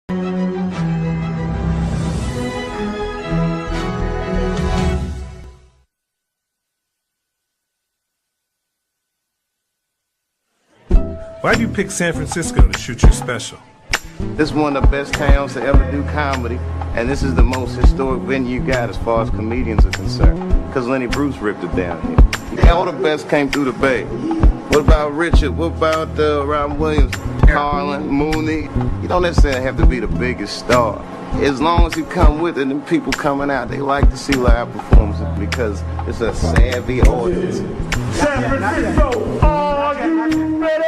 Why'd you pick San Francisco to shoot your special? This is one of the best towns to ever do comedy, and this is the most historic venue you got as far as comedians are concerned, because Lenny Bruce ripped it down here. All the best came through the Bay. What about Richard? What about Robin Williams, Carlin, Mooney? You don't necessarily have to be the biggest star. As long as you come with it and people coming out, they like to see live performances because it's a savvy audience. San Francisco, are you ready?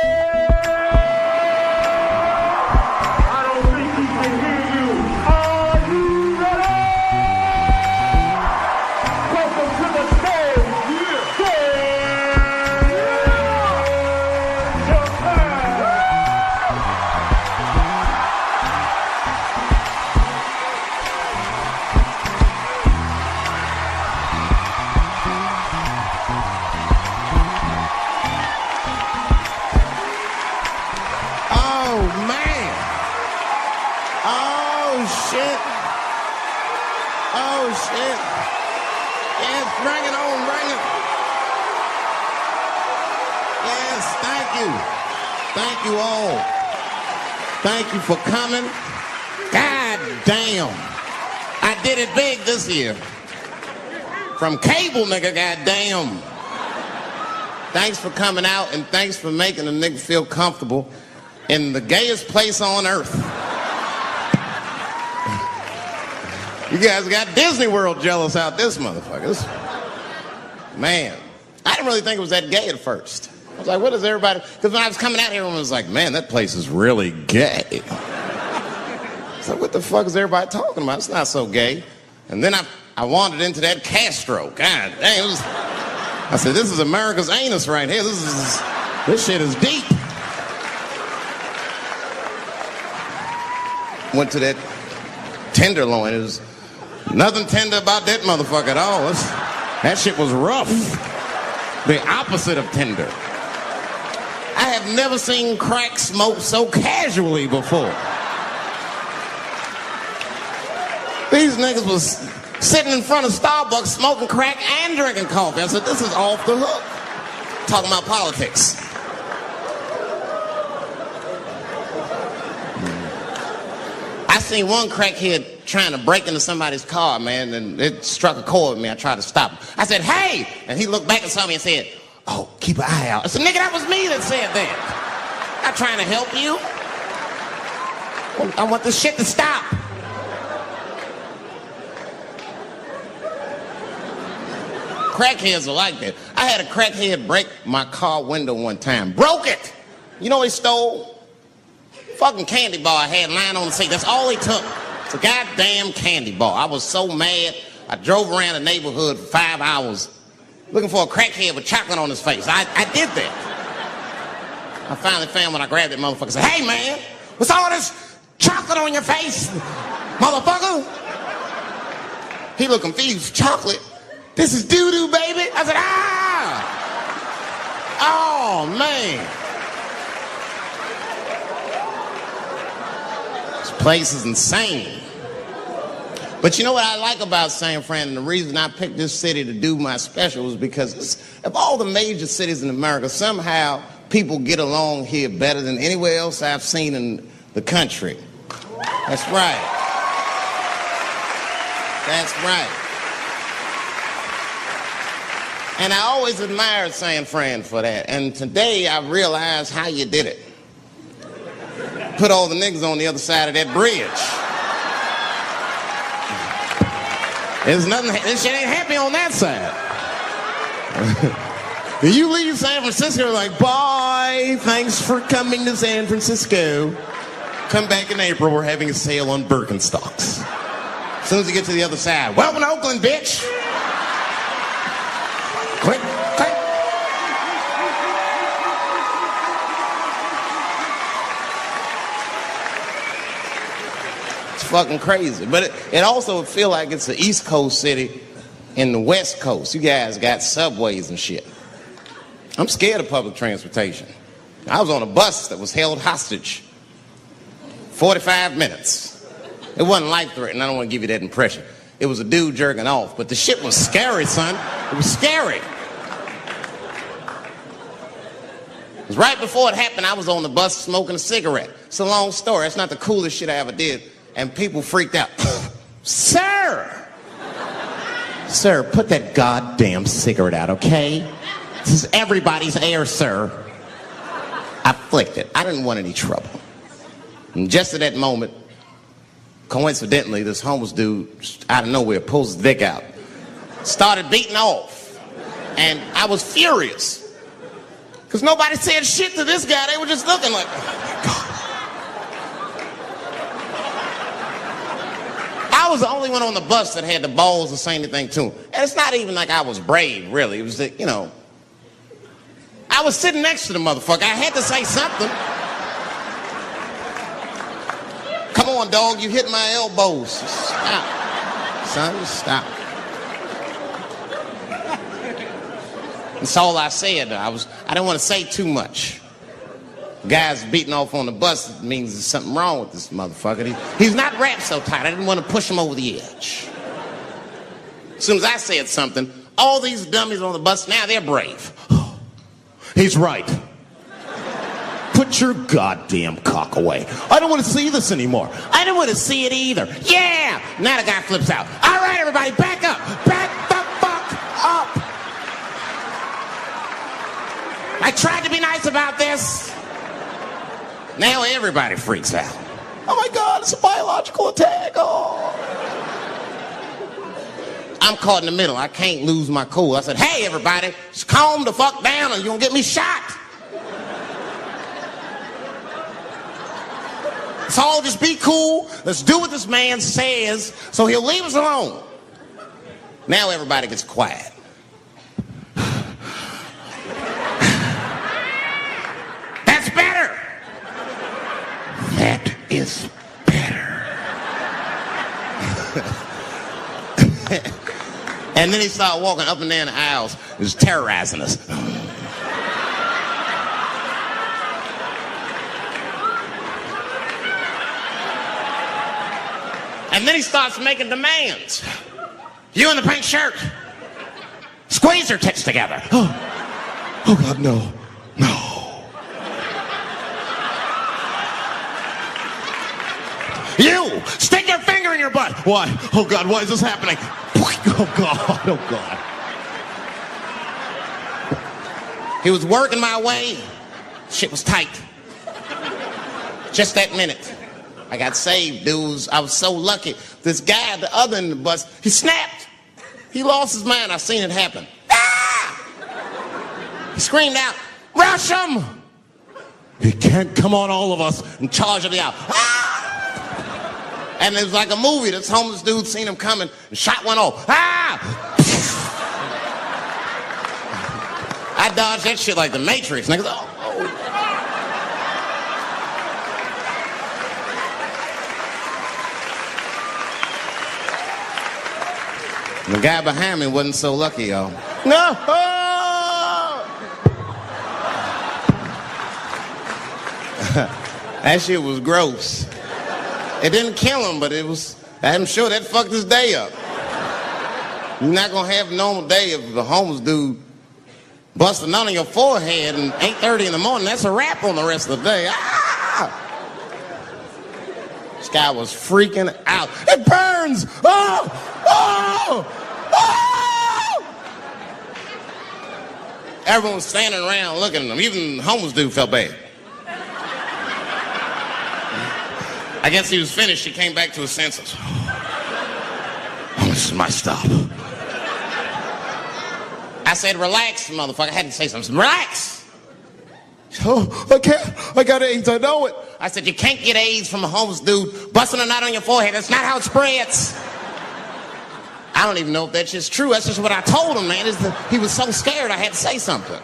Thank you all. Thank you for coming. God damn. I did it big this year. From cable, nigga, goddamn. Thanks for coming out and thanks for making a nigga feel comfortable in the gayest place on earth. You guys got Disney World jealous out this motherfuckers. Man, I didn't really think it was that gay at first. I was like, what is everybody... Because when I was coming out here, everyone was like, man, that place is really gay. So what the fuck is everybody talking about? It's not so gay. And then I wandered into that Castro. God dang, I said, this is America's anus right here. This shit is deep. Went to that Tenderloin. It was nothing tender about that motherfucker at all. That shit was rough. The opposite of tender. I have never seen crack smoked so casually before. These niggas was sitting in front of Starbucks smoking crack and drinking coffee. I said, this is off the hook. Talking about politics. I seen one crackhead trying to break into somebody's car, man, and it struck a chord with me. I tried to stop him. I said, hey! And he looked back and saw me and said, oh, keep an eye out. I said, nigga, that was me that said that. Not trying to help you. I want this shit to stop. Crackheads are like that. I had a crackhead break my car window one time. Broke it. You know what he stole? Fucking candy bar I had lying on the seat. That's all he took. It's a goddamn candy bar. I was so mad. I drove around the neighborhood for 5 hours looking for a crackhead with chocolate on his face. I did that. I finally found when I grabbed that motherfucker and said, hey man, what's all this chocolate on your face, motherfucker? He looked confused. Chocolate? This is doo-doo, baby. I said, ah! Oh, man. This place is insane. But you know what I like about San Fran, and the reason I picked this city to do my special is because of all the major cities in America, somehow people get along here better than anywhere else I've seen in the country. That's right. That's right. And I always admired San Fran for that. And today I realized how you did it. Put all the niggas on the other side of that bridge. There's nothing, this shit ain't happy on that side. You leave San Francisco like, bye, thanks for coming to San Francisco. Come back in April, we're having a sale on Birkenstocks. As soon as you get to the other side, welcome to Oakland, bitch. Click, click. It's fucking crazy. But it also feel like it's an East Coast city in the West Coast. You guys got subways and shit. I'm scared of public transportation. I was on a bus that was held hostage. 45 minutes. It wasn't life-threatening. I don't want to give you that impression. It was a dude jerking off, but the shit was scary, son. It was scary. It was right before it happened, I was on the bus smoking a cigarette. It's a long story. It's not the coolest shit I ever did. And people freaked out. Sir! Sir, put that goddamn cigarette out, okay? This is everybody's air, sir. I flicked it. I didn't want any trouble. And just at that moment, coincidentally, this homeless dude, out of nowhere, pulls his dick out. Started beating off. And I was furious. Because nobody said shit to this guy. They were just looking like, oh my God. I was the only one on the bus that had the balls to say anything to him. And it's not even like I was brave, really. It was that, you know, I was sitting next to the motherfucker. I had to say something. Come on, dog, you hit my elbows. Stop. Son, stop. That's all I said. I didn't want to say too much. Guys beating off on the bus means there's something wrong with this motherfucker. He's not wrapped so tight. I didn't want to push him over the edge. As soon as I said something, all these dummies on the bus, now they're brave. He's right. Put your goddamn cock away. I don't want to see this anymore. I don't want to see it either. Yeah! Now the guy flips out. All right, everybody, back up. Back the fuck up. I tried to be nice about this. Now everybody freaks out. Oh my God, it's a biological attack. Oh. I'm caught in the middle. I can't lose my cool. I said, hey, everybody, just calm the fuck down or you're going to get me shot. So just be cool. Let's do what this man says so he'll leave us alone. Now everybody gets quiet. That's better. That is better. And then he started walking up and down the aisles. He was terrorizing us. And then he starts making demands. You in the pink shirt. Squeeze your tits together. Oh God, no. No. You, stick your finger in your butt. Why? Oh God, why is this happening? Oh God, oh God. He was working my way. Shit was tight. Just that minute. I got saved, dudes. I was so lucky. This guy at the other end of the bus, he snapped. He lost his mind. I seen it happen. Ah! He screamed out, rush him! He can't come on all of us and charge him out. Ah! And it was like a movie. This homeless dude seen him coming and shot one off. Ah! I dodged that shit like the Matrix. Niggas, oh. The guy behind me wasn't so lucky, y'all. No! That shit was gross. It didn't kill him, but I'm sure that fucked his day up. You're not gonna have a normal day if a homeless dude busts a nut on your forehead and 8:30 in the morning. That's a wrap on the rest of the day. Ah! This guy was freaking out. It burns! Oh! Oh! Oh! Everyone was standing around looking at him. Even the homeless dude felt bad. I guess he was finished. He came back to his senses. Oh, this is my stop. I said, relax, motherfucker. I had to say something. Relax. Oh, I can't. I got AIDS. I know it. I said, you can't get AIDS from a homeless dude busting a nut on your forehead. That's not how it spreads. I don't even know if that's just true. That's just what I told him, man. He was so scared I had to say something.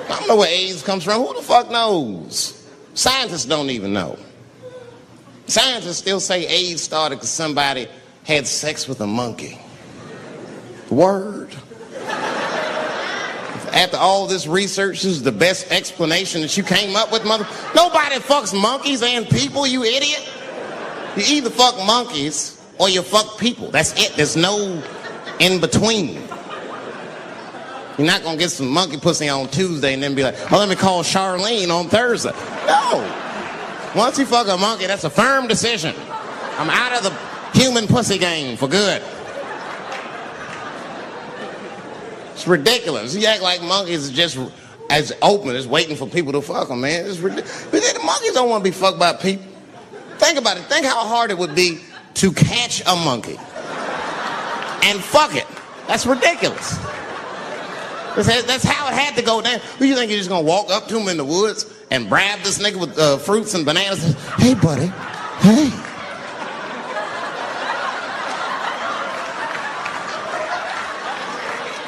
I don't know where AIDS comes from. Who the fuck knows? Scientists don't even know. Scientists still say AIDS started because somebody had sex with a monkey. Word. If After all this research, this is the best explanation that you came up with, mother? Nobody fucks monkeys and people, you idiot. You either fuck monkeys or you fuck people. That's it. There's no in between. You're not gonna get some monkey pussy on Tuesday and then be like, oh, let me call Charlene on Thursday. No. Once you fuck a monkey, that's a firm decision. I'm out of the human pussy game for good. It's ridiculous. You act like monkeys are just as open as waiting for people to fuck them, man. It's ridiculous. But the monkeys don't want to be fucked by people. Think about it. Think how hard it would be to catch a monkey and fuck it. That's ridiculous. That's how it had to go down. Who you think you're just gonna walk up to him in the woods and brab this nigga with fruits and bananas? Hey, buddy. Hey.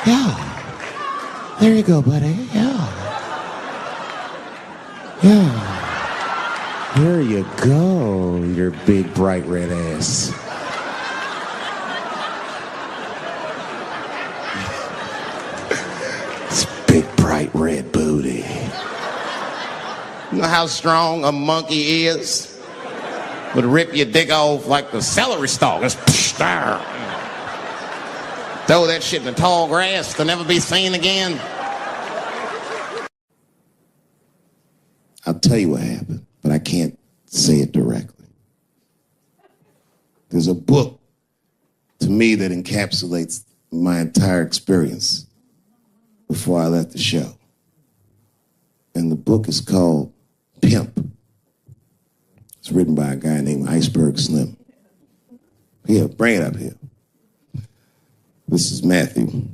Yeah. There you go, buddy. Yeah. Yeah. There you go, your big, bright red ass. It's big, bright red booty. You know how strong a monkey is? Would rip your dick off like the celery stalk. It's there. Throw that shit in the tall grass to never be seen again. I'll tell you what happened, but I can't say it directly. There's a book to me that encapsulates my entire experience before I left the show. And the book is called Pimp. It's written by a guy named Iceberg Slim. Here, bring it up here. This is Matthew.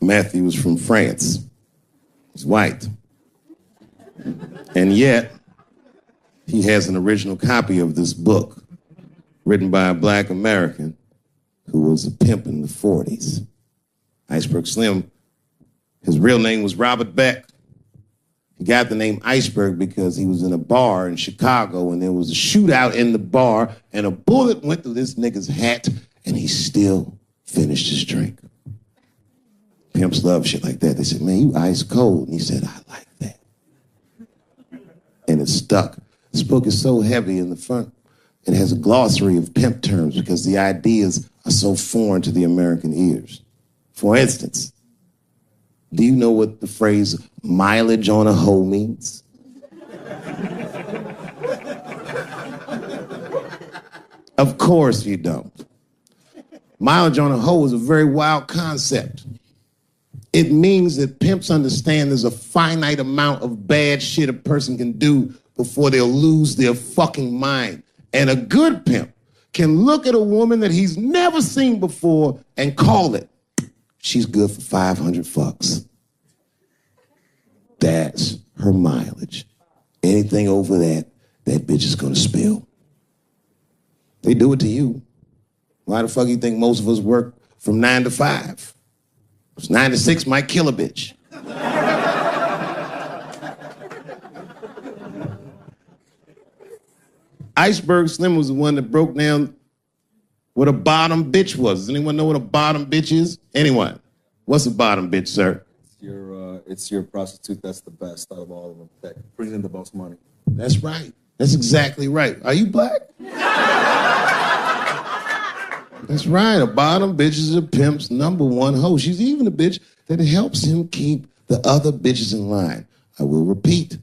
Matthew is from France. He's white. And yet, he has an original copy of this book written by a black American who was a pimp in the 40s. Iceberg Slim, his real name was Robert Beck. He got the name Iceberg because he was in a bar in Chicago and there was a shootout in the bar and a bullet went through this nigga's hat and he still finished his drink. Pimps love shit like that. They said, man, you ice cold. And he said, I like that. And it stuck. This book is so heavy in the front. It has a glossary of pimp terms because the ideas are so foreign to the American ears. For instance, do you know what the phrase mileage on a hoe means? Of course you don't. Mileage on a hoe is a very wild concept. It means that pimps understand there's a finite amount of bad shit a person can do before they'll lose their fucking mind. And a good pimp can look at a woman that he's never seen before and call it, she's good for 500 fucks. That's her mileage. Anything over that, that bitch is gonna spill. They do it to you. Why the fuck you think most of us work from 9 to 5? 9 to 6 might kill a bitch. Iceberg Slim was the one that broke down what a bottom bitch was. Does anyone know what a bottom bitch is? Anyone? What's a bottom bitch, sir? It's your prostitute that's the best out of all of them, that brings in the most money. That's right. That's exactly right. Are you black? That's right. A bottom bitch is a pimp's number one hoe. She's even a bitch that helps him keep the other bitches in line. I will repeat.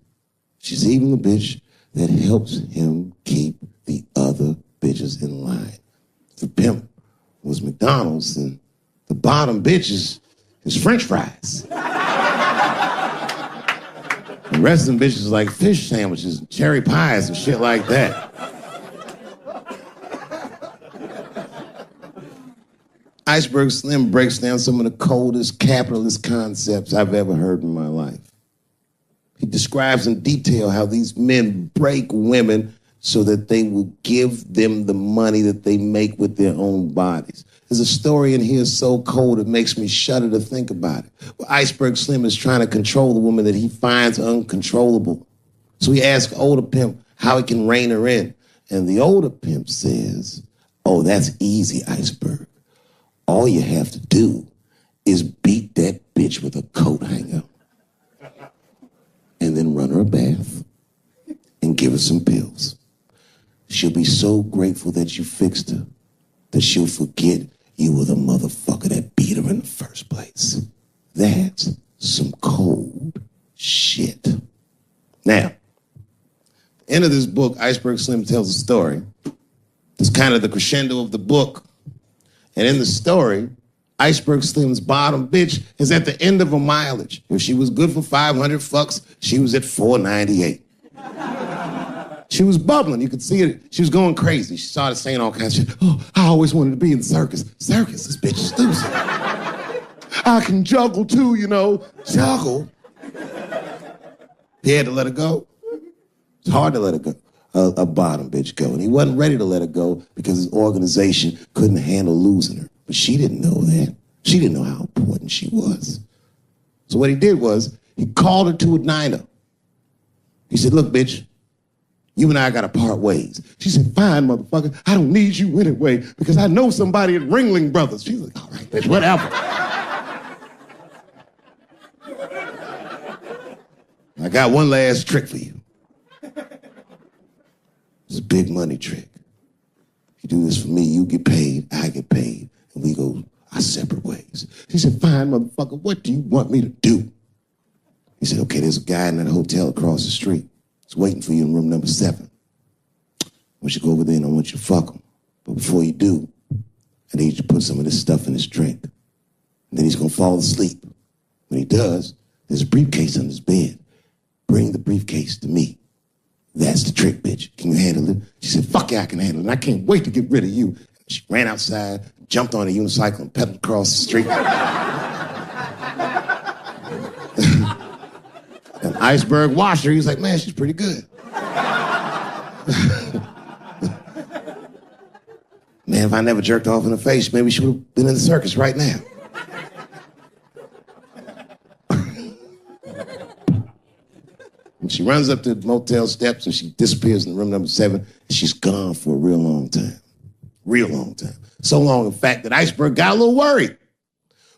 She's even the bitch that helps him keep the other bitches in line. If the pimp was McDonald's, then the bottom bitch is French fries. The rest of them bitches like fish sandwiches, and cherry pies, and shit like that. Iceberg Slim breaks down some of the coldest capitalist concepts I've ever heard in my life. He describes in detail how these men break women so that they will give them the money that they make with their own bodies. There's a story in here so cold it makes me shudder to think about it. Well, Iceberg Slim is trying to control the woman that he finds uncontrollable. So he asks older pimp how he can rein her in. And the older pimp says, oh, that's easy, Iceberg. All you have to do is beat that bitch with a coat hanger and then run her a bath and give her some pills. She'll be so grateful that you fixed her that she'll forget you were the motherfucker that beat her in the first place. That's some cold shit. Now, at the end of this book, Iceberg Slim tells a story. It's kind of the crescendo of the book. And in the story, Iceberg Slim's bottom bitch is at the end of a mileage. If she was good for 500 fucks, she was at 498. She was bubbling. You could see it. She was going crazy. She started saying all kinds of shit. Oh, I always wanted to be in the circus. Circus? This bitch is losing. I can juggle too, you know. Juggle? He had to let her go. It's hard to let her go. A bottom bitch go. And he wasn't ready to let her go because his organization couldn't handle losing her. But she didn't know that. She didn't know how important she was. So what he did was he called her to a diner. He said, look, bitch, you and I gotta part ways. She said, fine, motherfucker. I don't need you anyway because I know somebody at Ringling Brothers. She's like, all right, bitch, whatever. I got one last trick for you. It's a big money trick. You do this for me, you get paid, I get paid, and we go our separate ways. She said, fine, motherfucker, what do you want me to do? He said, okay, there's a guy in that hotel across the street. He's waiting for you in room number 7. I want you to go over there and I want you to fuck him. But before you do, I need you to put some of this stuff in his drink. And then he's gonna fall asleep. When he does, there's a briefcase on his bed. Bring the briefcase to me. That's the trick, bitch. Can you handle it? She said, fuck yeah, I can handle it. And I can't wait to get rid of you. She ran outside, jumped on a unicycle and pedaled across the street. And Iceberg watched her. He was like, man, she's pretty good. Man, if I never jerked off in her face, maybe she would have been in the circus right now. And she runs up to the motel steps and she disappears in room number 7. And she's gone for a real long time. Real long time. So long, in fact, that Iceberg got a little worried.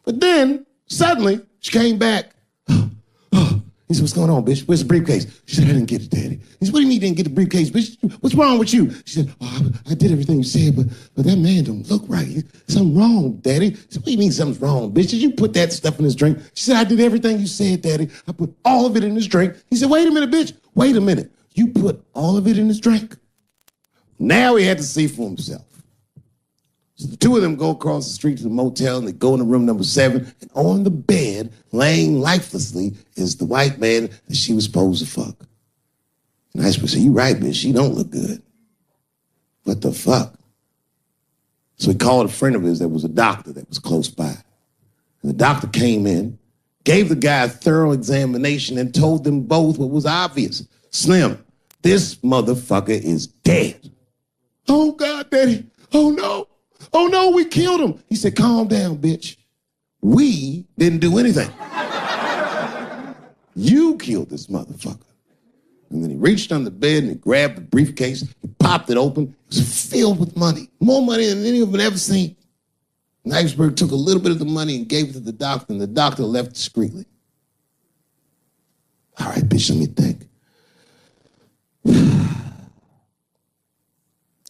But then, suddenly, she came back. He said, what's going on, bitch? Where's the briefcase? She said, I didn't get it, Daddy. He said, what do you mean you didn't get the briefcase, bitch? What's wrong with you? She said, oh, I did everything you said, but that man don't look right. Something wrong, Daddy. He said, what do you mean something's wrong, bitch? Did you put that stuff in his drink? She said, I did everything you said, Daddy. I put all of it in his drink. He said, wait a minute, bitch. Wait a minute. You put all of it in his drink? Now he had to see for himself. So the two of them go across the street to the motel and they go into room number 7. And on the bed, laying lifelessly, is the white man that she was supposed to fuck. And Iceberg said, you right, bitch. She don't look good. What the fuck? So he called a friend of his that was a doctor that was close by. And the doctor came in, gave the guy a thorough examination and told them both what was obvious. Slim, this motherfucker is dead. Oh, God, Daddy. Oh, no. Oh, no, we killed him. He said, calm down, bitch. We didn't do anything. You killed this motherfucker. And then he reached under the bed and he grabbed the briefcase. He popped it open. It was filled with money. More money than any of them had ever seen. And Iceberg took a little bit of the money and gave it to the doctor, and the doctor left discreetly. All right, bitch, let me think.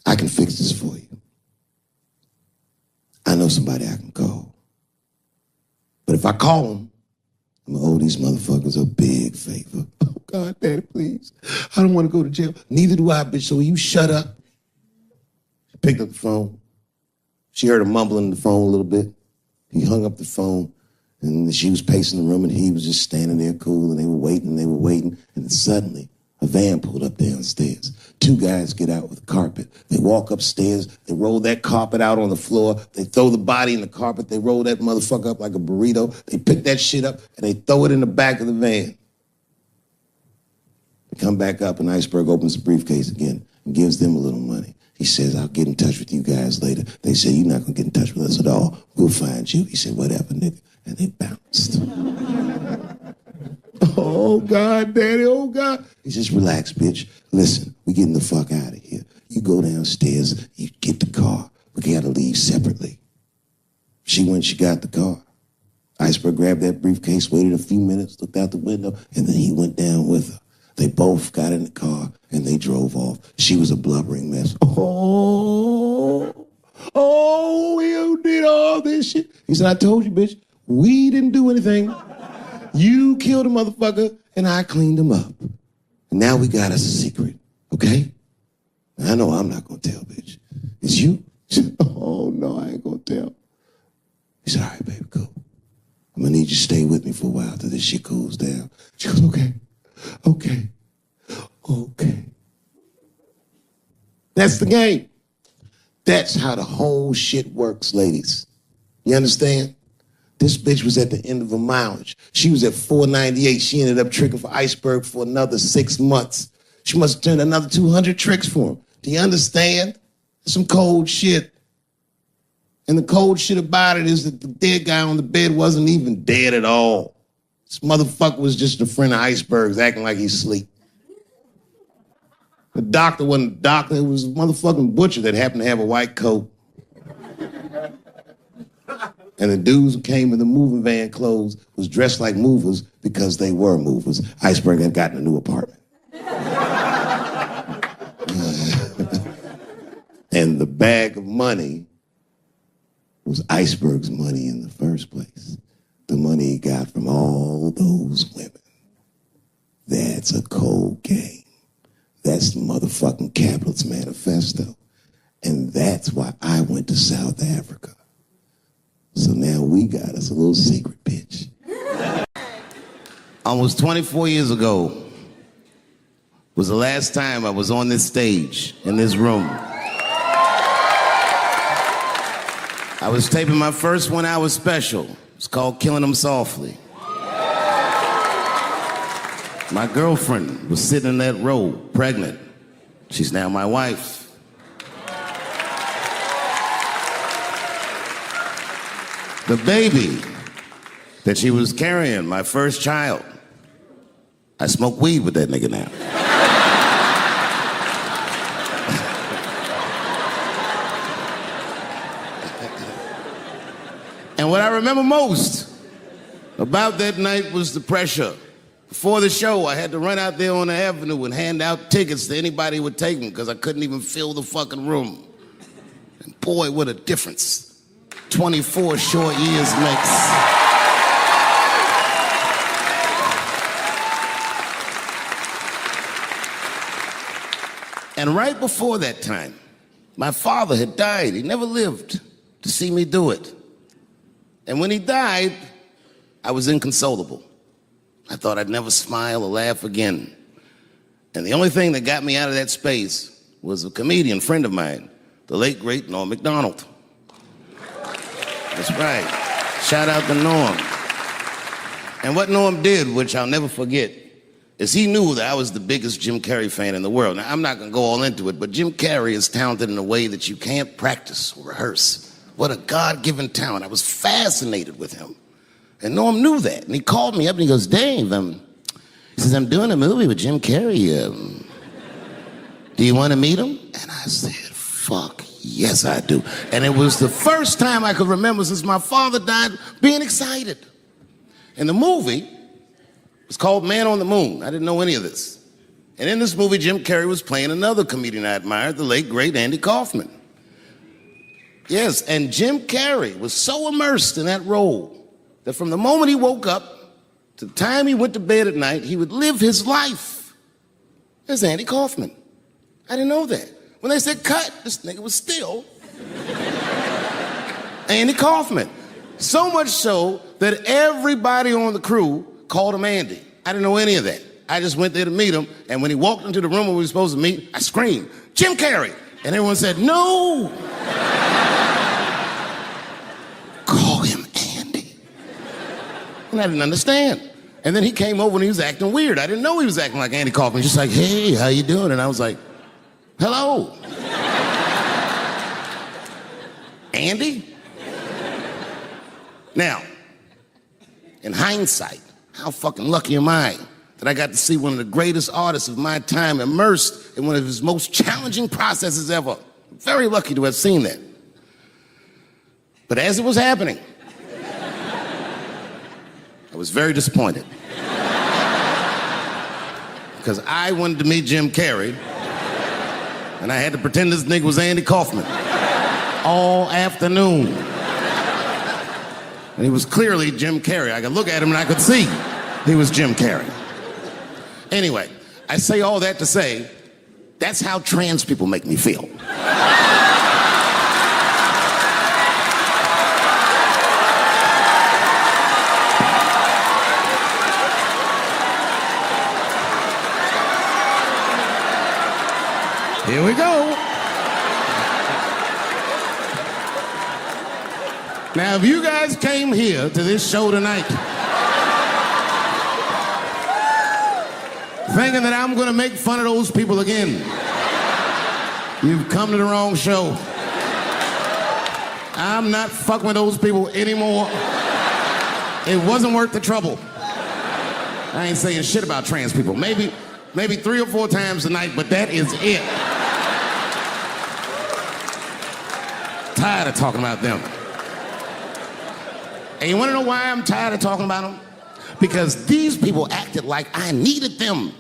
I can fix this for you. I know somebody I can call. But if I call him, I'm gonna owe these motherfuckers a big favor. Oh, God, Daddy, please. I don't want to go to jail. Neither do I, bitch, so will you shut up? She picked up the phone. She heard him mumbling on the phone a little bit. He hung up the phone, and she was pacing the room, and he was just standing there cool, and they were waiting, and then suddenly, a van pulled up downstairs. 2 guys get out with a carpet. They walk upstairs. They roll that carpet out on the floor. They throw the body in the carpet. They roll that motherfucker up like a burrito. They pick that shit up, and they throw it in the back of the van. They come back up, and Iceberg opens the briefcase again and gives them a little money. He says, I'll get in touch with you guys later. They say, you're not going to get in touch with us at all. We'll find you. He said, whatever, nigga. And they bounced. Oh, God, Daddy, oh, God. He says, relax, bitch. Listen, we getting the fuck out of here. You go downstairs, you get the car. We got to leave separately. She went, she got the car. Iceberg grabbed that briefcase, waited a few minutes, looked out the window, and then he went down with her. They both got in the car and they drove off. She was a blubbering mess. Oh, you did all this shit. He said, I told you, bitch, we didn't do anything. You killed a motherfucker and I cleaned him up. And now we got us a secret, okay? I know I'm not gonna tell, bitch. It's you? She said, oh, no, I ain't gonna tell. He said, all right, baby, cool. I'm gonna need you to stay with me for a while till this shit cools down. She goes, okay. That's the game. That's how the whole shit works, ladies. You understand? This bitch was at the end of her mileage. She was at 498. She ended up tricking for Iceberg for another 6 months. She must have turned another 200 tricks for him. Do you understand? Some cold shit. And the cold shit about it is that the dead guy on the bed wasn't even dead at all. This motherfucker was just a friend of Iceberg's acting like he's asleep. The doctor wasn't a doctor, it was a motherfucking butcher that happened to have a white coat. And the dudes who came in the moving van clothes was dressed like movers because they were movers. Iceberg had gotten a new apartment. And the bag of money was Iceberg's money in the first place. The money he got from all those women. That's a cold game. That's the motherfucking capitalist manifesto. And that's why I went to South Africa. So now we got us a little secret, bitch. Almost 24 years ago was the last time I was on this stage, in this room. I was taping my first 1 hour special. It's called Killing Them Softly. My girlfriend was sitting in that row, pregnant. She's now my wife. The baby that she was carrying, my first child, I smoke weed with that nigga now. And what I remember most about that night was the pressure. Before the show, I had to run out there on the avenue and hand out tickets to anybody who would take them because I couldn't even fill the fucking room. And boy, what a difference 24 short years makes. And right before that time, my father had died. He never lived to see me do it. And when he died, I was inconsolable. I thought I'd never smile or laugh again. And the only thing that got me out of that space was a comedian friend of mine, the late, great Norm Macdonald. That's right. Shout out to Norm. And what Norm did, which I'll never forget, is he knew that I was the biggest Jim Carrey fan in the world. Now, I'm not going to go all into it, but Jim Carrey is talented in a way that you can't practice or rehearse. What a God-given talent. I was fascinated with him. And Norm knew that. And he called me up and he goes, Dave, he says, I'm doing a movie with Jim Carrey. Do you want to meet him? And I said, fuck, yes, I do. And it was the first time I could remember since my father died being excited. And the movie was called Man on the Moon. I didn't know any of this. And in this movie, Jim Carrey was playing another comedian I admired, the late, great Andy Kaufman. Yes, and Jim Carrey was so immersed in that role that from the moment he woke up to the time he went to bed at night, he would live his life as Andy Kaufman. I didn't know that. When they said cut, this nigga was still Andy Kaufman. So much so that everybody on the crew called him Andy. I didn't know any of that. I just went there to meet him, and when he walked into the room where we were supposed to meet, I screamed, Jim Carrey! And everyone said, no! Call him Andy. And I didn't understand. And then he came over and he was acting weird. I didn't know he was acting like Andy Kaufman. Just like, hey, how you doing? And I was like, hello. Andy? Now, in hindsight, how fucking lucky am I that I got to see one of the greatest artists of my time immersed in one of his most challenging processes ever. Very lucky to have seen that. But as it was happening, I was very disappointed. Because I wanted to meet Jim Carrey, and I had to pretend this nigga was Andy Kaufman all afternoon. And he was clearly Jim Carrey. I could look at him and I could see he was Jim Carrey. Anyway, I say all that to say, that's how trans people make me feel. Here we go. Now, if you guys came here to this show tonight thinking that I'm gonna make fun of those people again, you've come to the wrong show. I'm not fucking with those people anymore. It wasn't worth the trouble. I ain't saying shit about trans people. Maybe 3 or 4 times tonight, but that is it. Tired of talking about them. And you want to know why I'm tired of talking about them? Because these people acted like I needed them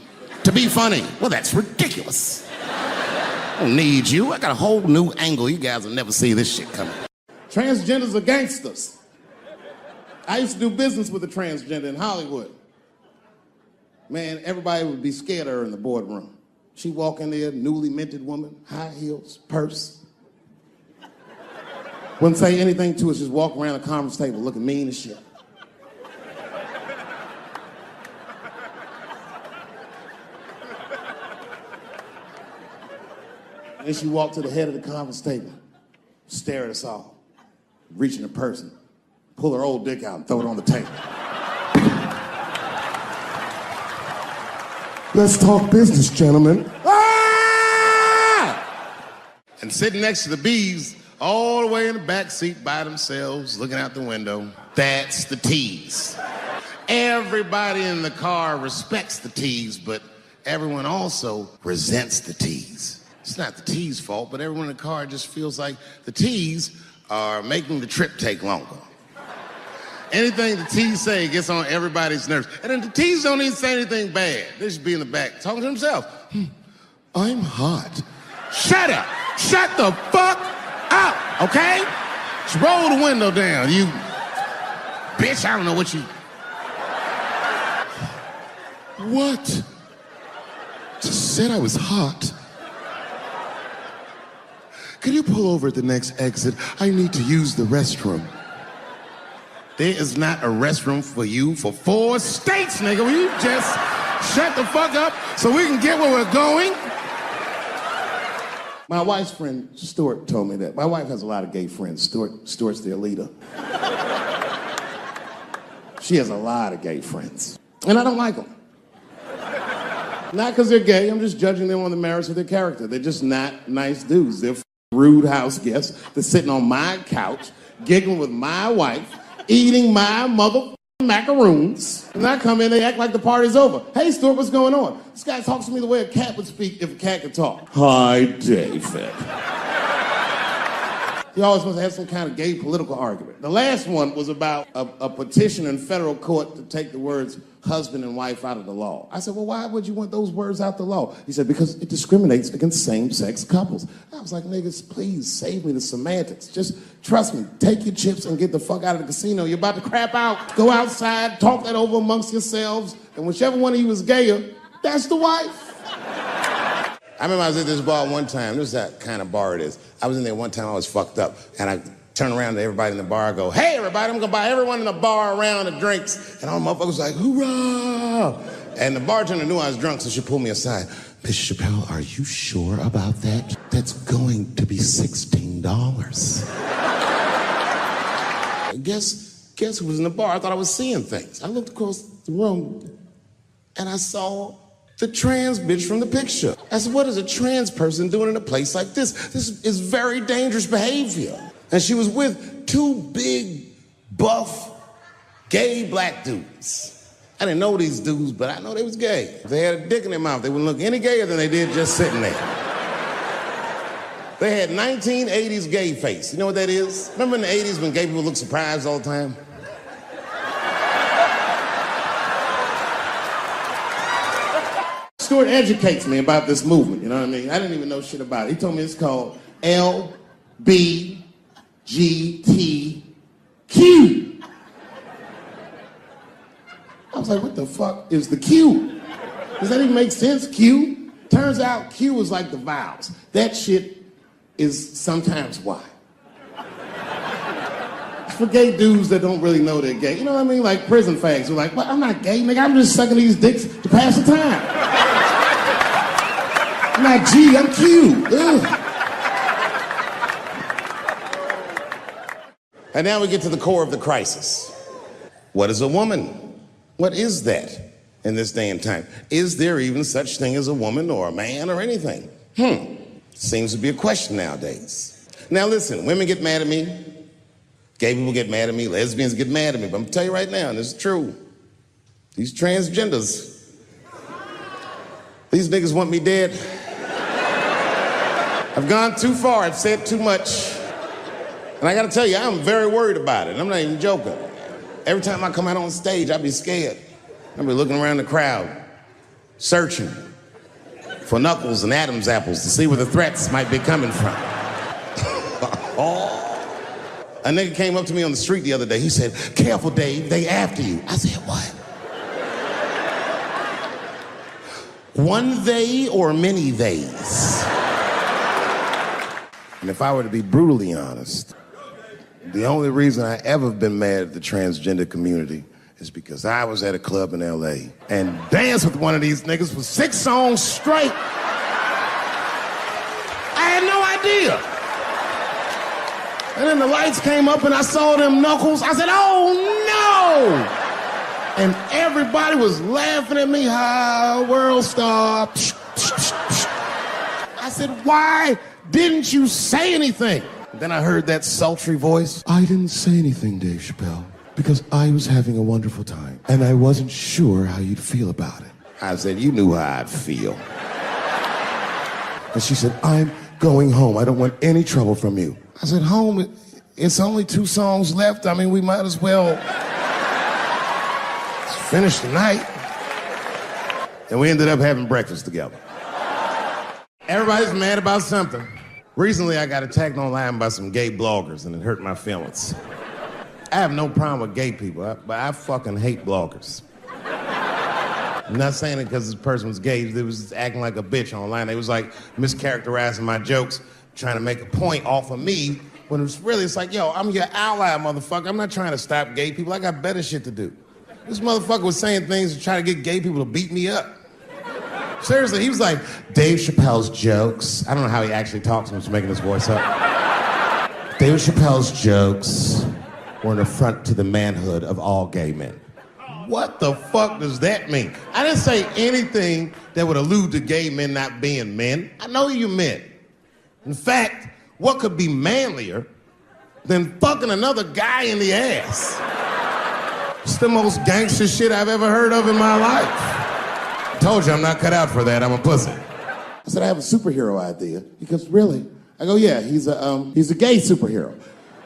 to be funny. Well, that's ridiculous. I don't need you. I got a whole new angle. You guys will never see this shit coming. Transgenders are gangsters. I used to do business with a transgender in Hollywood. Man, everybody would be scared of her in the boardroom. She'd walk in there, newly minted woman, high heels, purse. Wouldn't say anything to us, just walk around the conference table looking mean as shit. Then she walked to the head of the conference table, stare at us all, reach in her purse, and pull her old dick out and throw it on the table. Let's talk business, gentlemen. Ah! And sitting next to the bees, all the way in the back seat by themselves, looking out the window, that's the T's. Everybody in the car respects the T's, but everyone also resents the T's. It's not the T's' fault, but everyone in the car just feels like the T's are making the trip take longer. Anything the T's say gets on everybody's nerves. And then the T's don't even say anything bad. They should be in the back talking to themselves. I'm hot. Shut up. Shut the fuck up, okay? Just roll the window down, you bitch. I don't know what you... What? Just said I was hot. Can you pull over at the next exit? I need to use the restroom. There is not a restroom for you for 4 states, nigga. Will you just shut the fuck up so we can get where we're going? My wife's friend, Stuart, told me that. My wife has a lot of gay friends. Stuart's their leader. She has a lot of gay friends. And I don't like them. Not because they're gay. I'm just judging them on the merits of their character. They're just not nice dudes. They're rude house guests. They're sitting on my couch, giggling with my wife, eating my motherfucking macaroons. And I come in, they act like the party's over. Hey, Stuart, what's going on? This guy talks to me the way a cat would speak if a cat could talk. Hi, David. He always wants to have some kind of gay political argument. The last one was about a petition in federal court to take the words husband and wife out of the law. I said, well, why would you want those words out the law? He said, because it discriminates against same-sex couples. I was like, niggas, please save me the semantics. Just trust me, take your chips and get the fuck out of the casino. You're about to crap out. Go outside, talk that over amongst yourselves, and whichever one of you is gayer, that's the wife. I remember I was at this bar one time. This is that kind of bar it is. I was in there one time, I was fucked up, and I turn around to everybody in the bar, I go, hey, everybody, I'm gonna buy everyone in the bar around the drinks. And all the motherfuckers like, hoorah! And the bartender knew I was drunk, so she pulled me aside. Mr. Chappelle, are you sure about that? That's going to be $16. Guess who was in the bar? I thought I was seeing things. I looked across the room, and I saw the trans bitch from the picture. I said, what is a trans person doing in a place like this? This is very dangerous behavior. And she was with 2 big, buff, gay black dudes. I didn't know these dudes, but I know they was gay. If they had a dick in their mouth, they wouldn't look any gayer than they did just sitting there. They had 1980s gay face. You know what that is? Remember in the 80s when gay people looked surprised all the time? Stewart educates me about this movement, you know what I mean? I didn't even know shit about it. He told me it's called LBGTQ. I was like, what the fuck is the Q? Does that even make sense, Q? Turns out Q is like the vowels. That shit is sometimes Y. It's for gay dudes that don't really know they're gay. You know what I mean? Like prison fags who are like, well, I'm not gay, nigga. I'm just sucking these dicks to pass the time. I'm not G, I'm Q. Ugh. And now we get to the core of the crisis. What is a woman? What is that in this day and time? Is there even such thing as a woman or a man or anything? Seems to be a question nowadays. Now listen, women get mad at me. Gay people get mad at me. Lesbians get mad at me. But I'm gonna tell you right now, and this is true. These transgenders, these niggas want me dead. I've gone too far. I've said too much. And I gotta tell you, I'm very worried about it. I'm not even joking. Every time I come out on stage, I be scared. I be looking around the crowd, searching for knuckles and Adam's apples to see where the threats might be coming from. A nigga came up to me on the street the other day. He said, careful, Dave, they after you. I said, what? One they or many theys? And if I were to be brutally honest, the only reason I ever been mad at the transgender community is because I was at a club in LA and danced with one of these niggas for 6 songs straight. I had no idea. And then the lights came up and I saw them knuckles. I said, oh no! And everybody was laughing at me, hi, world star. I said, why didn't you say anything? Then I heard that sultry voice. I didn't say anything, Dave Chappelle, because I was having a wonderful time, and I wasn't sure how you'd feel about it. I said, you knew how I'd feel. And she said, I'm going home. I don't want any trouble from you. I said, home? It's only 2 songs left. I mean, we might as well finish the night. And we ended up having breakfast together. Everybody's mad about something. Recently, I got attacked online by some gay bloggers, and it hurt my feelings. I have no problem with gay people, but I fucking hate bloggers. I'm not saying it because this person was gay. They was acting like a bitch online. They was like mischaracterizing my jokes, trying to make a point off of me, when it's really, it's like, yo, I'm your ally, motherfucker. I'm not trying to stop gay people. I got better shit to do. This motherfucker was saying things to try to get gay people to beat me up. Seriously, he was like, Dave Chappelle's jokes. I don't know how he actually talks when he's making his voice up. Dave Chappelle's jokes were an affront to the manhood of all gay men. What the fuck does that mean? I didn't say anything that would allude to gay men not being men. I know you men. In fact, what could be manlier than fucking another guy in the ass? It's the most gangster shit I've ever heard of in my life. I told you I'm not cut out for that. I'm a pussy. I said, I have a superhero idea. He goes, really? I go, yeah, he's a gay superhero.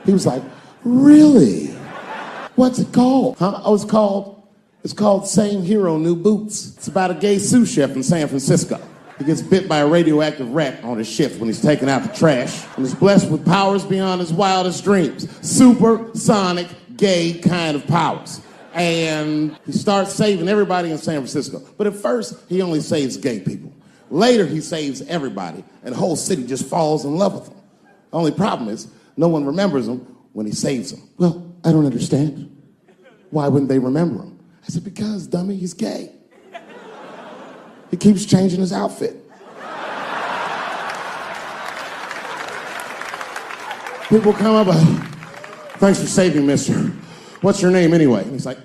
He was like, really? What's it called? Huh? Oh, it's called Same Hero, New Boots. It's about a gay sous chef in San Francisco. He gets bit by a radioactive rat on his shift when he's taking out the trash and is blessed with powers beyond his wildest dreams. Supersonic, gay kind of powers. And he starts saving everybody in San Francisco. But at first, he only saves gay people. Later, he saves everybody, and the whole city just falls in love with him. The only problem is, no one remembers him when he saves them. Well, I don't understand. Why wouldn't they remember him? I said, because, dummy, he's gay. He keeps changing his outfit. People come up, thanks for saving, mister. What's your name anyway? And he's like,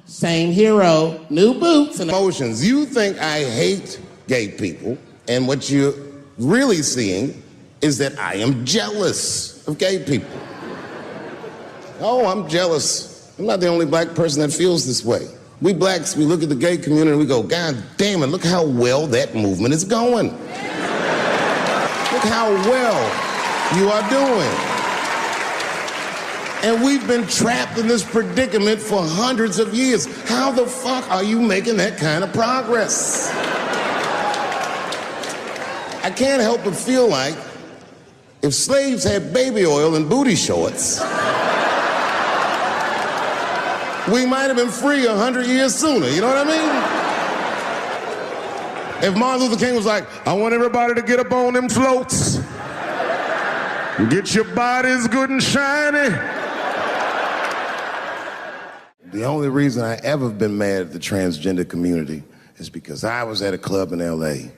same hero, new boots. And Emotions. You think I hate gay people, and what you're really seeing is that I am jealous of gay people. Oh, I'm jealous. I'm not the only black person that feels this way. We blacks, we look at the gay community and we go, God damn it, look how well that movement is going. Look how well you are doing. And we've been trapped in this predicament for hundreds of years. How the fuck are you making that kind of progress? I can't help but feel like if slaves had baby oil and booty shorts, we might have been free 100 years sooner, you know what I mean? If Martin Luther King was like, I want everybody to get up on them floats, get your bodies good and shiny. The only reason I ever been mad at the transgender community is because I was at a club in LA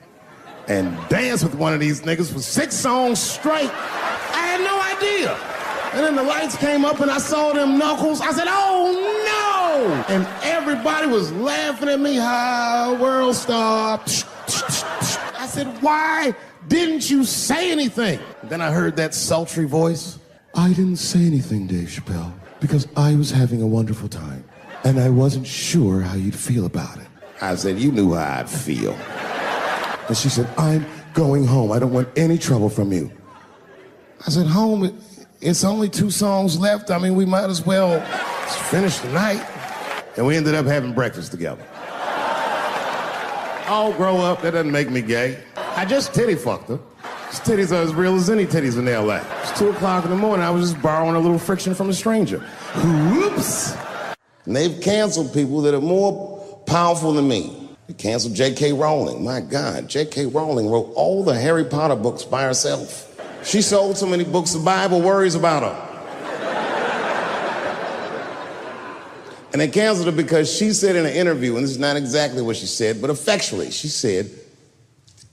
and danced with one of these niggas for 6 songs straight. I had no idea. And then the lights came up and I saw them knuckles. I said, oh no! And everybody was laughing at me, how world stopped. I said, why didn't you say anything? Then I heard that sultry voice. I didn't say anything, Dave Chappelle, because I was having a wonderful time and I wasn't sure how you'd feel about it. I said, you knew how I'd feel. And she said, I'm going home. I don't want any trouble from you. I said, home, it's only 2 songs left. I mean, we might as well finish the night. And we ended up having breakfast together. I'll grow up, that doesn't make me gay. I just titty fucked her. His titties are as real as any titties in LA. It's 2 o'clock in the morning, I was just borrowing a little friction from a stranger. Whoops! And they've canceled people that are more powerful than me. They canceled J.K. Rowling. My God, J.K. Rowling wrote all the Harry Potter books by herself. She sold so many books, the Bible worries about her. And they canceled her because she said in an interview, and this is not exactly what she said, but effectually, she said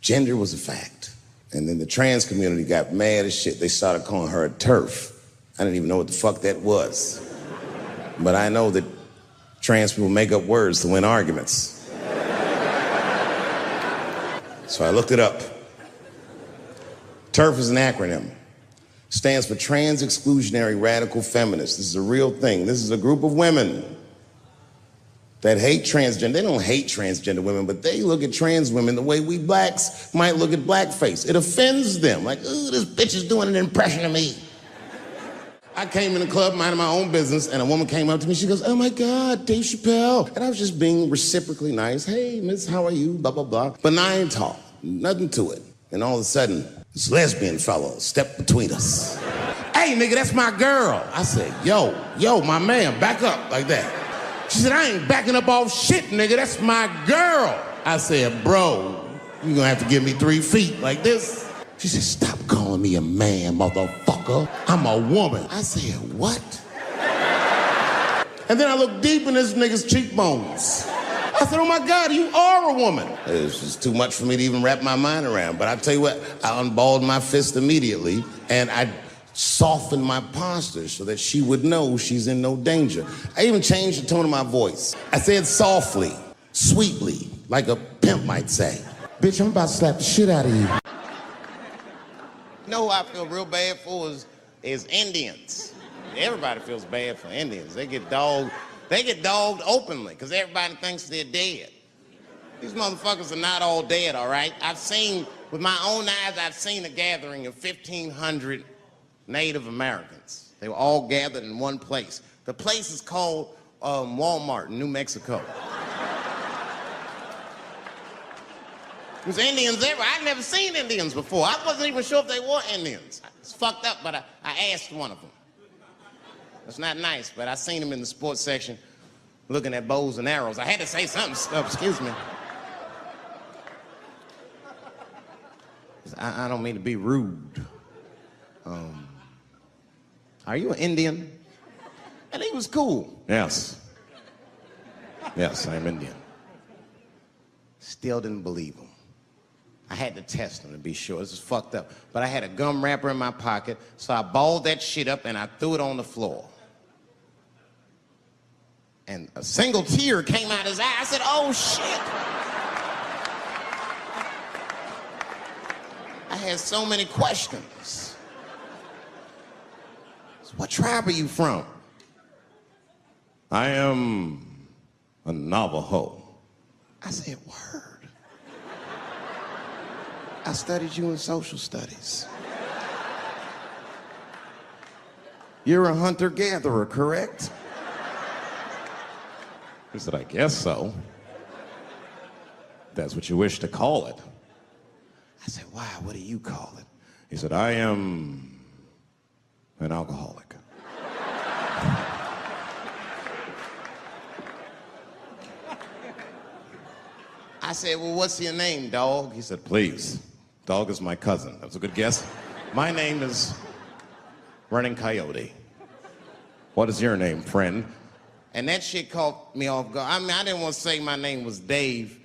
gender was a fact. And then the trans community got mad as shit. They started calling her a TERF. I didn't even know what the fuck that was. But I know that trans people make up words to win arguments. So I looked it up. TERF is an acronym. Stands for Trans Exclusionary Radical Feminists. This is a real thing. This is a group of women that hate transgender. They don't hate transgender women, but they look at trans women the way we blacks might look at blackface. It offends them. Like, ooh, this bitch is doing an impression of me. I came in the club minding my own business, and a woman came up to me. She goes, oh my God, Dave Chappelle. And I was just being reciprocally nice. Hey, miss, how are you? Blah, blah, blah. Benign talk, nothing to it. And all of a sudden, this lesbian fellow stepped between us. Hey, nigga, that's my girl. I said, yo, my man, back up like that. She said, I ain't backing up off shit, nigga, that's my girl. I said, bro, you're gonna have to give me 3 feet like this. She said, stop calling me a man, motherfucker. I'm a woman. I said, what? And then I looked deep in this nigga's cheekbones. I said, oh my God, you are a woman. It was just too much for me to even wrap my mind around. But I tell you what, I unballed my fist immediately and I softened my posture so that she would know she's in no danger. I even changed the tone of my voice. I said softly, sweetly, like a pimp might say. Bitch, I'm about to slap the shit out of you. You know who I feel real bad for is Indians. Everybody feels bad for Indians. They get dogged openly because everybody thinks they're dead. These motherfuckers are not all dead, all right? I've seen, with my own eyes, I've seen a gathering of 1,500 Native Americans. They were all gathered in one place. The place is called Walmart in New Mexico. There's Indians everywhere. I'd never seen Indians before. I wasn't even sure if they were Indians. It's fucked up, but I asked one of them. It's not nice, but I seen him in the sports section looking at bows and arrows. I had to say something. Excuse me. I don't mean to be rude. Are you an Indian? And he was cool. Yes. Yes, I'm Indian. Still didn't believe him. I had to test him to be sure. This is fucked up. But I had a gum wrapper in my pocket, so I balled that shit up and I threw it on the floor. And a single tear came out his eye. I said, oh shit. I had so many questions. So what tribe are you from? I am a Navajo. I said, word. I studied you in social studies. You're a hunter-gatherer, correct? He said, I guess so. That's what you wish to call it. I said, why? What do you call it? He said, I am an alcoholic. I said, well, what's your name, dog? He said, please. Dog is my cousin. That was a good guess. My name is Running Coyote. What is your name, friend? And that shit caught me off guard. I mean, I didn't want to say my name was Dave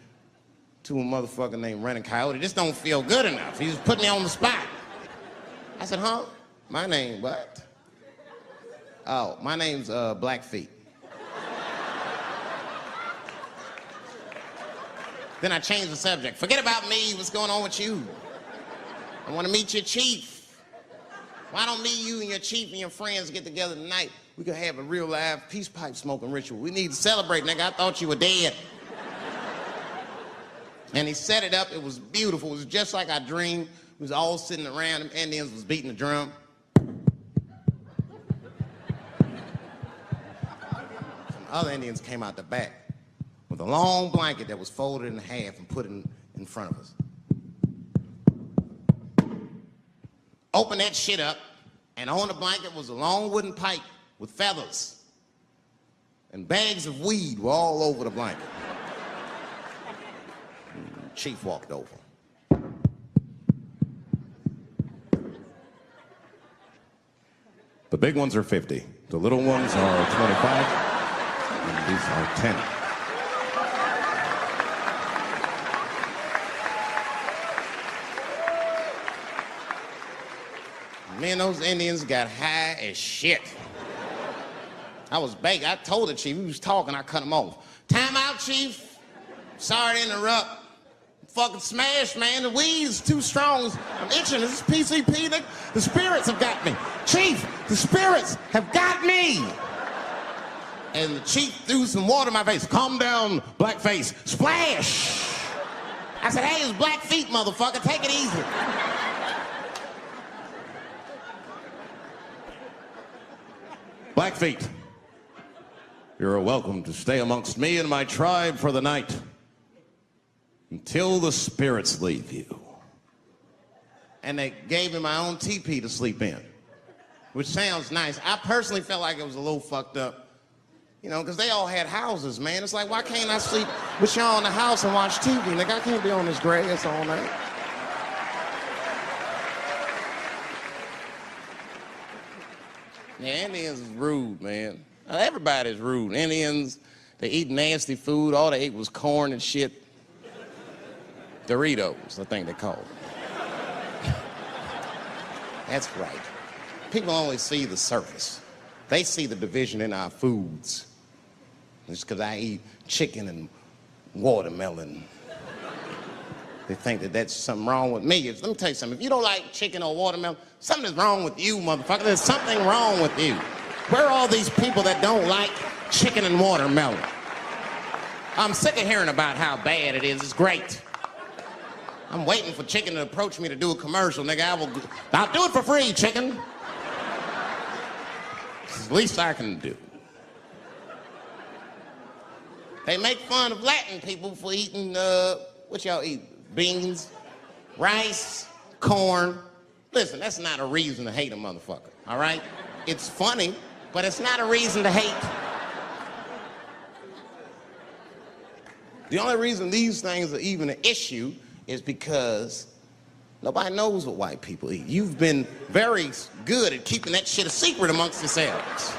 to a motherfucker named Running Coyote. This don't feel good enough. He just put me on the spot. I said, huh? My name, what? Oh, my name's Blackfeet. Then I changed the subject. Forget about me. What's going on with you? I want to meet your chief. Why don't me, you, and your chief and your friends get together tonight? We could have a real live peace pipe smoking ritual. We need to celebrate, nigga. I thought you were dead. And he set it up. It was beautiful. It was just like I dreamed. We was all sitting around. Them Indians was beating the drum. Some other Indians came out the back with a long blanket that was folded in half and put in front of us. Open that shit up, and on the blanket was a long wooden pipe with feathers. And bags of weed were all over the blanket. Chief walked over. The big ones are 50. The little ones are 25. And these are 10. Me and those Indians got high as shit. I was baked. I told the chief, he was talking, I cut him off. Time out, chief. Sorry to interrupt. Fucking smashed, man. The weed's too strong. I'm itching. This is PCP. The spirits have got me. Chief, the spirits have got me. And the chief threw some water in my face. Calm down, blackface. Splash. I said, hey, it's Blackfeet, motherfucker. Take it easy. Blackfeet, you're welcome to stay amongst me and my tribe for the night until the spirits leave you. And they gave me my own teepee to sleep in, which sounds nice. I personally felt like it was a little fucked up, you know, because they all had houses, man. It's like, why can't I sleep with y'all in the house and watch TV? Nigga, I can't be on this grass all night. Yeah, Indians is rude, man. Everybody's rude. Indians, they eat nasty food. All they ate was corn and shit. Doritos, I think they call them. That's right. People only see the surface. They see the division in our foods. Just because I eat chicken and watermelon. They think that that's something wrong with me. Let me tell you something. If you don't like chicken or watermelon, something is wrong with you, motherfucker. There's something wrong with you. Where are all these people that don't like chicken and watermelon? I'm sick of hearing about how bad it is. It's great. I'm waiting for chicken to approach me to do a commercial, nigga. I'll do it for free, chicken. It's the least I can do. They make fun of Latin people for eating, what y'all eat? Beans, rice, corn. Listen, that's not a reason to hate a motherfucker, all right? It's funny, but it's not a reason to hate. The only reason these things are even an issue is because nobody knows what white people eat. You've been very good at keeping that shit a secret amongst yourselves.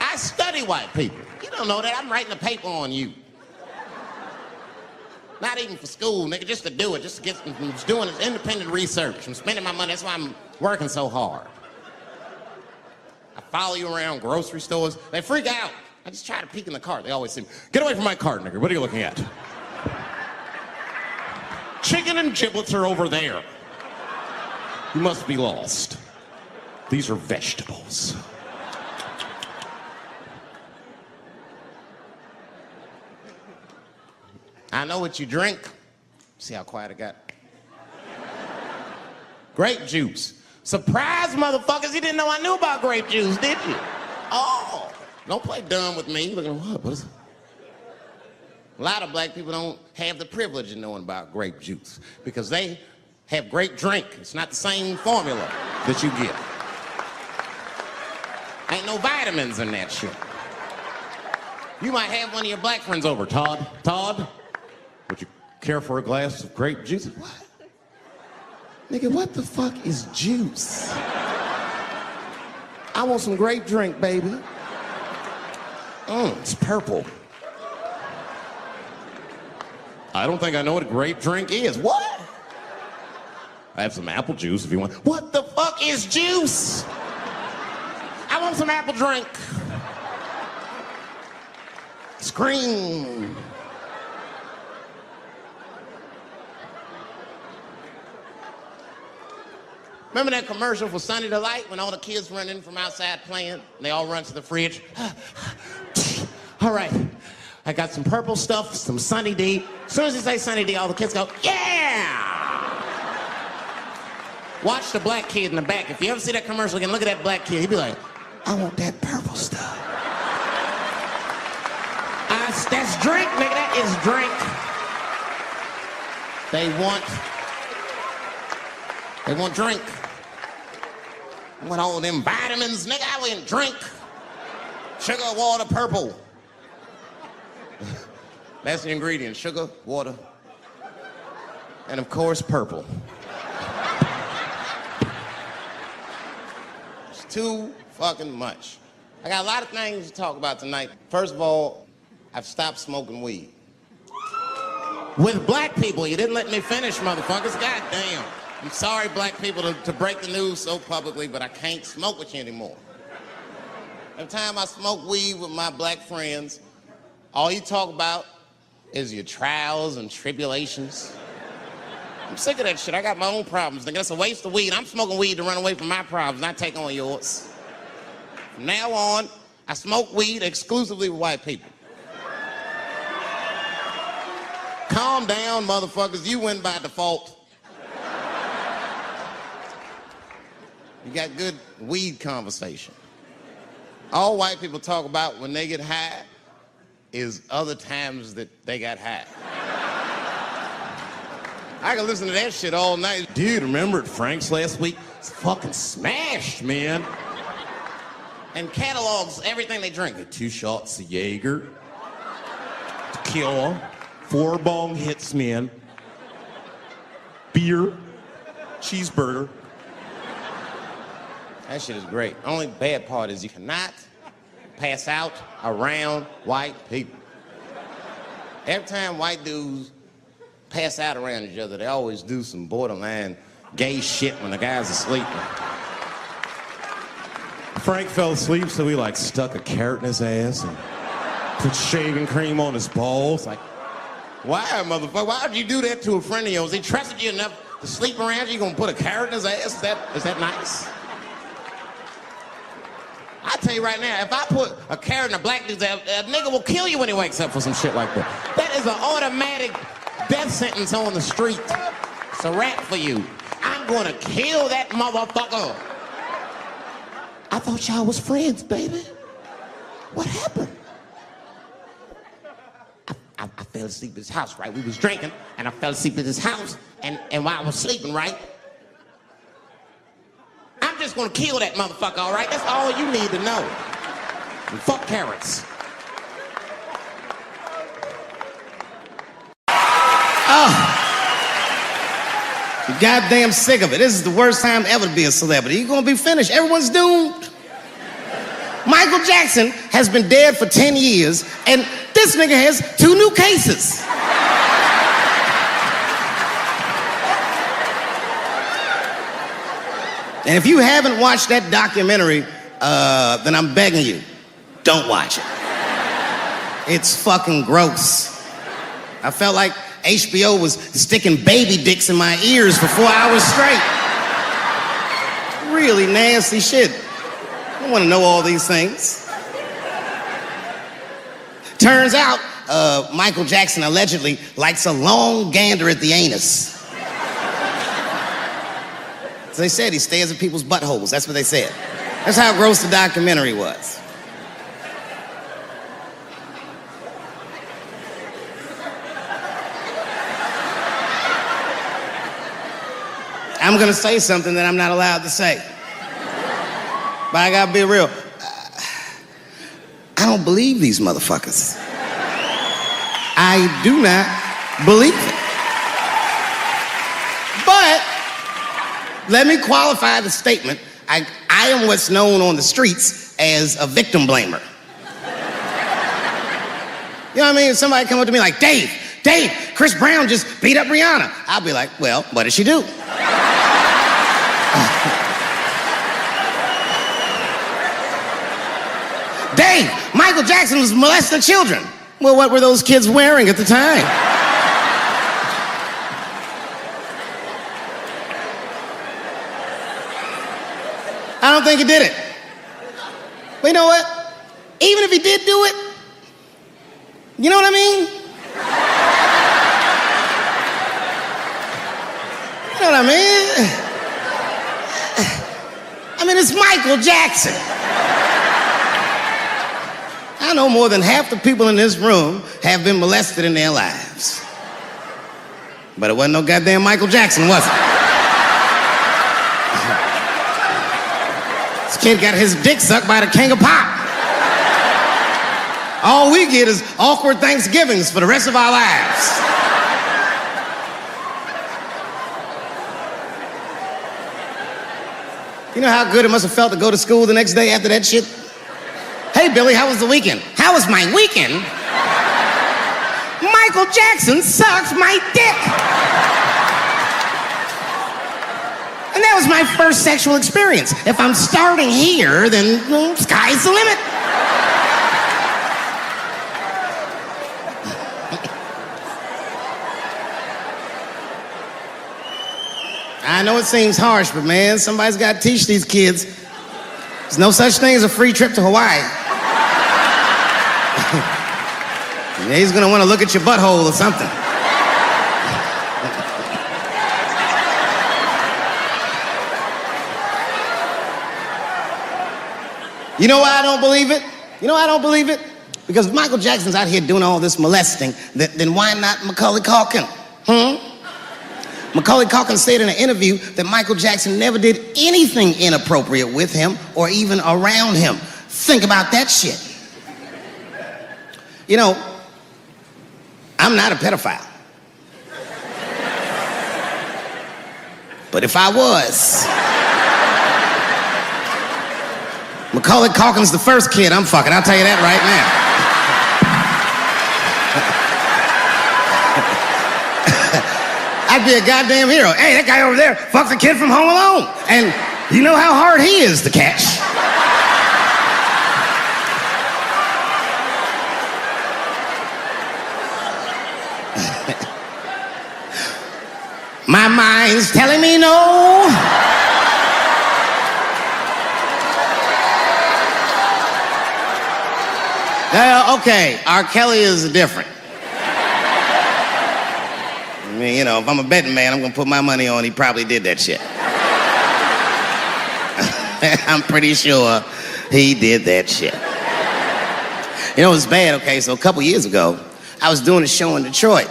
I study white people. You don't know that. I'm writing a paper on you. Not even for school, nigga, just to do it, just to get, I'm just doing this independent research. I'm spending my money, that's why I'm working so hard. I follow you around grocery stores. They freak out. I just try to peek in the cart. They always say, get away from my cart, nigga. What are you looking at? Chicken and giblets are over there. You must be lost. These are vegetables. I know what you drink. See how quiet it got? Grape juice. Surprise, motherfuckers, you didn't know I knew about grape juice, did you? Oh, don't play dumb with me. Looking, what is it? A lot of black people don't have the privilege of knowing about grape juice because they have great drink. It's not the same formula that you get. Ain't no vitamins in that shit. You might have one of your black friends over. Todd, would you care for a glass of grape juice? What? Nigga, what the fuck is juice? I want some grape drink, baby. It's purple. I don't think I know what a grape drink is. What? I have some apple juice if you want. What the fuck is juice? I want some apple drink. Scream. Remember that commercial for Sunny Delight when all the kids run in from outside playing and they all run to the fridge? All right, I got some purple stuff, some Sunny D. As soon as you say Sunny D, all the kids go, yeah! Watch the black kid in the back. If you ever see that commercial again, look at that black kid. He'd be like, I want that purple stuff. That's drink, nigga, that is drink. They want drink. I want all them vitamins, nigga, I want drink. Sugar, water, purple. That's the ingredient, sugar, water, and of course, purple. It's too fucking much. I got a lot of things to talk about tonight. First of all, I've stopped smoking weed. With black people, you didn't let me finish, motherfuckers. God damn. I'm sorry, black people, to break the news so publicly, but I can't smoke with you anymore. Every time I smoke weed with my black friends, all you talk about is your trials and tribulations. I'm sick of that shit. I got my own problems. Nigga, that's a waste of weed. I'm smoking weed to run away from my problems, not take on yours. From now on, I smoke weed exclusively with white people. Calm down, motherfuckers. You win by default. You got good weed conversation. All white people talk about when they get high is other times that they got high. I can listen to that shit all night. Dude, remember at Frank's last week? It's fucking smashed, man. And catalogs everything they drink. 2 shots of Jaeger, tequila, 4 bong hits, man, beer, cheeseburger. That shit is great. Only bad part is you cannot pass out around white people. Every time white dudes pass out around each other, they always do some borderline gay shit when the guy's asleep. Frank fell asleep, so he like stuck a carrot in his ass and put shaving cream on his balls. Like, why, motherfucker? Why would you do that to a friend of yours? He trusted you enough to sleep around you. You gonna put a carrot in his ass? Is that nice? I tell you right now, if I put a carrot in a black dude's ass, a nigga will kill you when he wakes up for some shit like that. That is an automatic death sentence on the street. It's a rap for you. I'm gonna kill that motherfucker. I thought y'all was friends, baby. What happened? I fell asleep at his house, right? We was drinking, and I fell asleep at his house, and while I was sleeping, right? I'm just gonna kill that motherfucker, all right? That's all you need to know. And fuck carrots. I'm goddamn sick of it. This is the worst time ever to be a celebrity. You're gonna be finished. Everyone's doomed. Michael Jackson has been dead for 10 years, and this nigga has 2 new cases. And if you haven't watched that documentary, then I'm begging you, don't watch it. It's fucking gross. I felt like HBO was sticking baby dicks in my ears for 4 hours straight. Really nasty shit. I don't want to know all these things. Turns out, Michael Jackson allegedly likes a long gander at the anus. As they said, he stares at people's buttholes. That's what they said. That's how gross the documentary was. I'm gonna say something that I'm not allowed to say. But I gotta be real. I don't believe these motherfuckers. I do not believe it. But let me qualify the statement. I am what's known on the streets as a victim blamer. You know what I mean? Somebody come up to me like, Dave, Chris Brown just beat up Rihanna. I'll be like, well, what did she do? Dave, Michael Jackson was molesting children. Well, what were those kids wearing at the time? I don't think he did it. But you know what? Even if he did do it, you know what I mean? You know what I mean? I mean, it's Michael Jackson. I know more than half the people in this room have been molested in their lives. But it wasn't no goddamn Michael Jackson, was it? This kid got his dick sucked by the king of pop. All we get is awkward Thanksgivings for the rest of our lives. You know how good it must have felt to go to school the next day after that shit? Hey, Billy, how was the weekend? How was my weekend? Michael Jackson sucked my dick. And that was my first sexual experience. If I'm starting here, then sky's the limit. I know it seems harsh, but man, somebody's got to teach these kids. There's no such thing as a free trip to Hawaii. He's gonna want to look at your butthole or something. You know why I don't believe it? You know why I don't believe it? Because if Michael Jackson's out here doing all this molesting, then why not Macaulay Culkin? Macaulay Culkin said in an interview that Michael Jackson never did anything inappropriate with him or even around him. Think about that shit. You know, I'm not a pedophile. But if I was, Macaulay Culkin's the first kid I'm fucking, I'll tell you that right now. I'd be a goddamn hero. Hey, that guy over there fucked a kid from Home Alone. And you know how hard he is to catch. My mind's telling me no. Okay, R. Kelly is different. I mean, you know, if I'm a betting man, I'm gonna put my money on he probably did that shit. I'm pretty sure he did that shit. You know, it's bad, okay? So a couple years ago, I was doing a show in Detroit,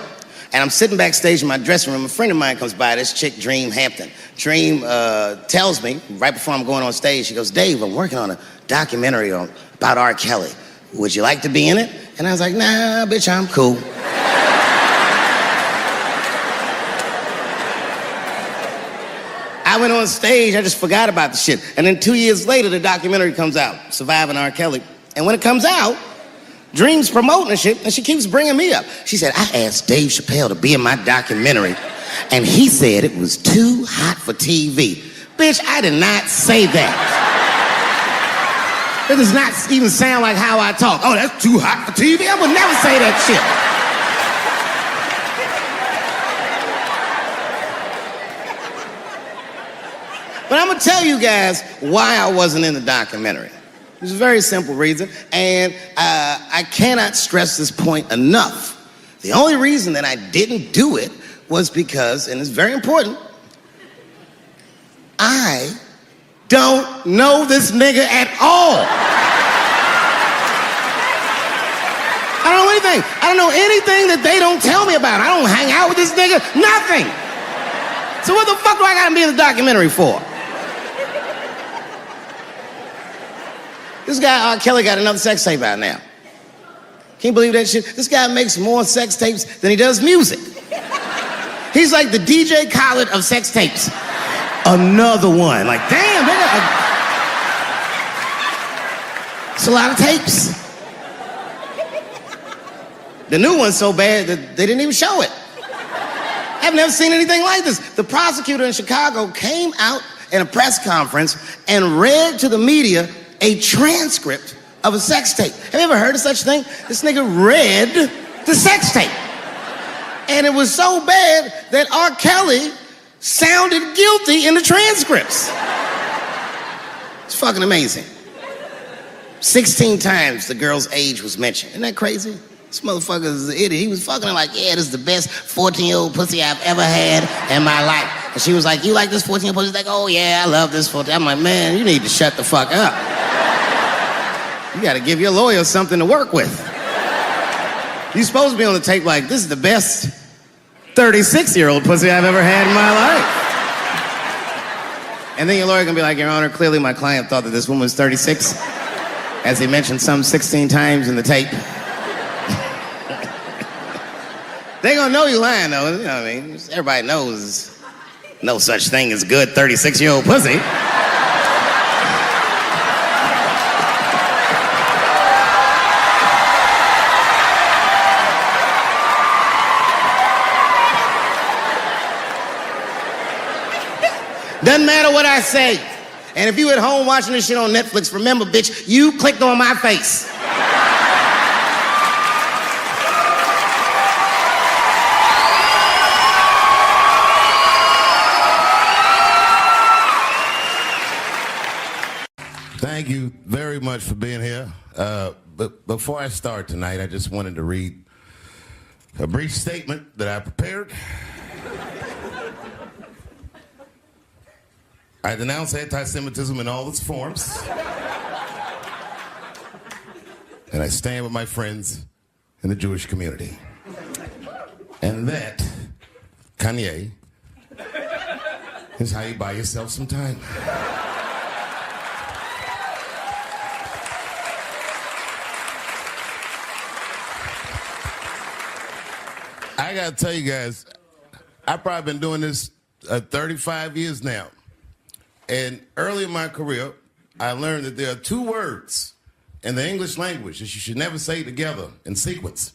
and I'm sitting backstage in my dressing room. A friend of mine comes by, this chick, Dream Hampton. Dream tells me, right before I'm going on stage, she goes, Dave, I'm working on a documentary about R. Kelly. Would you like to be in it? And I was like, nah, bitch, I'm cool. I went on stage, I just forgot about the shit. And then 2 years later, the documentary comes out, Surviving R. Kelly. And when it comes out, Dream's promoting the shit, and she keeps bringing me up. She said, I asked Dave Chappelle to be in my documentary, and he said it was too hot for TV. Bitch, I did not say that. It does not even sound like how I talk. Oh, that's too hot for TV? I would never say that shit. But I'm gonna tell you guys why I wasn't in the documentary. There's a very simple reason, and I cannot stress this point enough. The only reason that I didn't do it was because, and it's very important, I don't know this nigga at all. I don't know anything. I don't know anything that they don't tell me about. I don't hang out with this nigga, nothing. So what the fuck do I gotta be in the documentary for? This guy, R. Kelly, got another sex tape out now. Can't believe that shit. This guy makes more sex tapes than he does music. He's like the DJ Khaled of sex tapes. Another one. Like, damn, it's a lot of tapes. The new one's so bad that they didn't even show it. I've never seen anything like this. The prosecutor in Chicago came out in a press conference and read to the media a transcript of a sex tape. Have you ever heard of such a thing? This nigga read the sex tape. And it was so bad that R. Kelly sounded guilty in the transcripts. It's fucking amazing. 16 times the girl's age was mentioned. Isn't that crazy? This motherfucker is an idiot. He was fucking her like, yeah, this is the best 14-year-old pussy I've ever had in my life. And she was like, you like this 14-year-old pussy? He's like, oh yeah, I love this 14. I'm like, man, you need to shut the fuck up. You gotta give your lawyer something to work with. You're supposed to be on the tape like, this is the best 36-year-old pussy I've ever had in my life. And then your lawyer can be like, Your Honor, clearly my client thought that this woman was 36, as he mentioned some 16 times in the tape. They gonna know you lying though, you know what I mean? Everybody knows no such thing as good 36-year-old pussy. Doesn't matter what I say. And if you at home watching this shit on Netflix, remember, bitch, you clicked on my face. Thank you very much for being here. But before I start tonight, I just wanted to read a brief statement that I prepared. I denounce anti-Semitism in all its forms. And I stand with my friends in the Jewish community. And that, Kanye, is how you buy yourself some time. I gotta tell you guys, I've probably been doing this 35 years now. And early in my career, I learned that there are two words in the English language that you should never say together in sequence.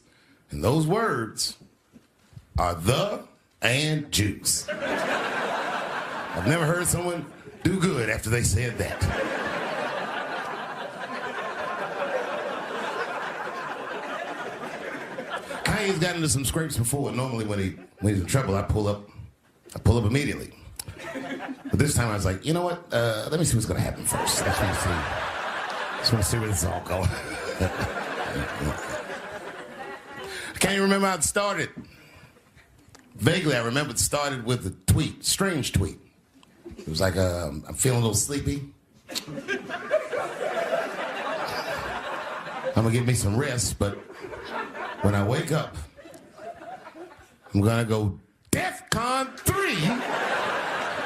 And those words are the and juice. I've never heard someone do good after they said that. Kanye's gotten into some scrapes before. Normally when he's in trouble, I pull up immediately. But this time I was like, you know what? Let me see what's gonna happen first. Just want to see where this is all going. I can't even remember how it started. Vaguely, I remember it started with a tweet, strange tweet. It was like, I'm feeling a little sleepy. I'm gonna give me some rest, but when I wake up, I'm gonna go DEFCON 3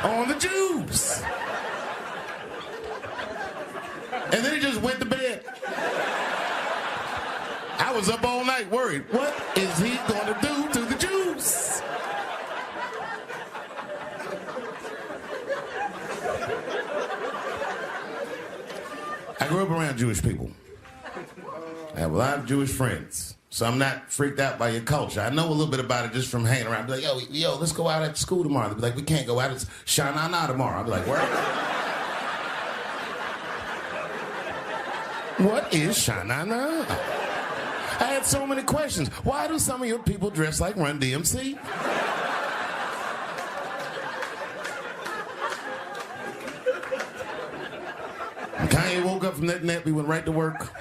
on the Jews. And then he just went to bed. I was up all night worried. What is he gonna do to the Jews? I grew up around Jewish people. I have a lot of Jewish friends. So I'm not freaked out by your culture. I know a little bit about it just from hanging around. I'll be like, yo, let's go out at school tomorrow. They'll be like, we can't go out. It's Shanana tomorrow. I'll be like, where? What is Shanana? I had so many questions. Why do some of your people dress like Run DMC? When Kanye woke up from that nap, he went right to work.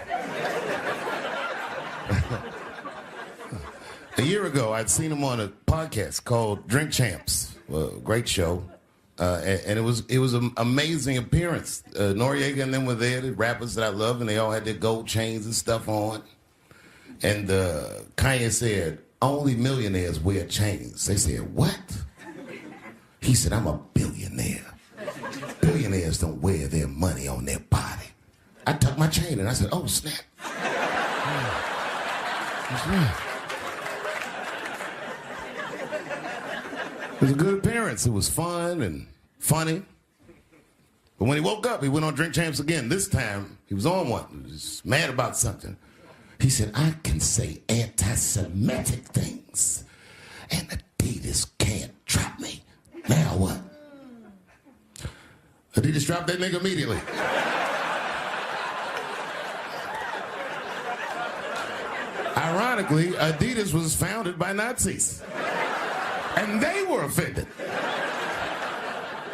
A year ago, I'd seen him on a podcast called Drink Champs. Great show. And it was an amazing appearance. Noriega and them were there, the rappers that I love, and they all had their gold chains and stuff on. And Kanye said, only millionaires wear chains. They said, what? He said, I'm a billionaire. Billionaires don't wear their money on their body. I tucked my chain and I said, oh, snap. That's right. It was a good appearance. It was fun and funny. But when he woke up, he went on Drink Champs again. This time, he was on one. He was mad about something. He said, I can say anti-Semitic things, and Adidas can't trap me. Now what? Adidas dropped that nigga immediately. Ironically, Adidas was founded by Nazis. And they were offended.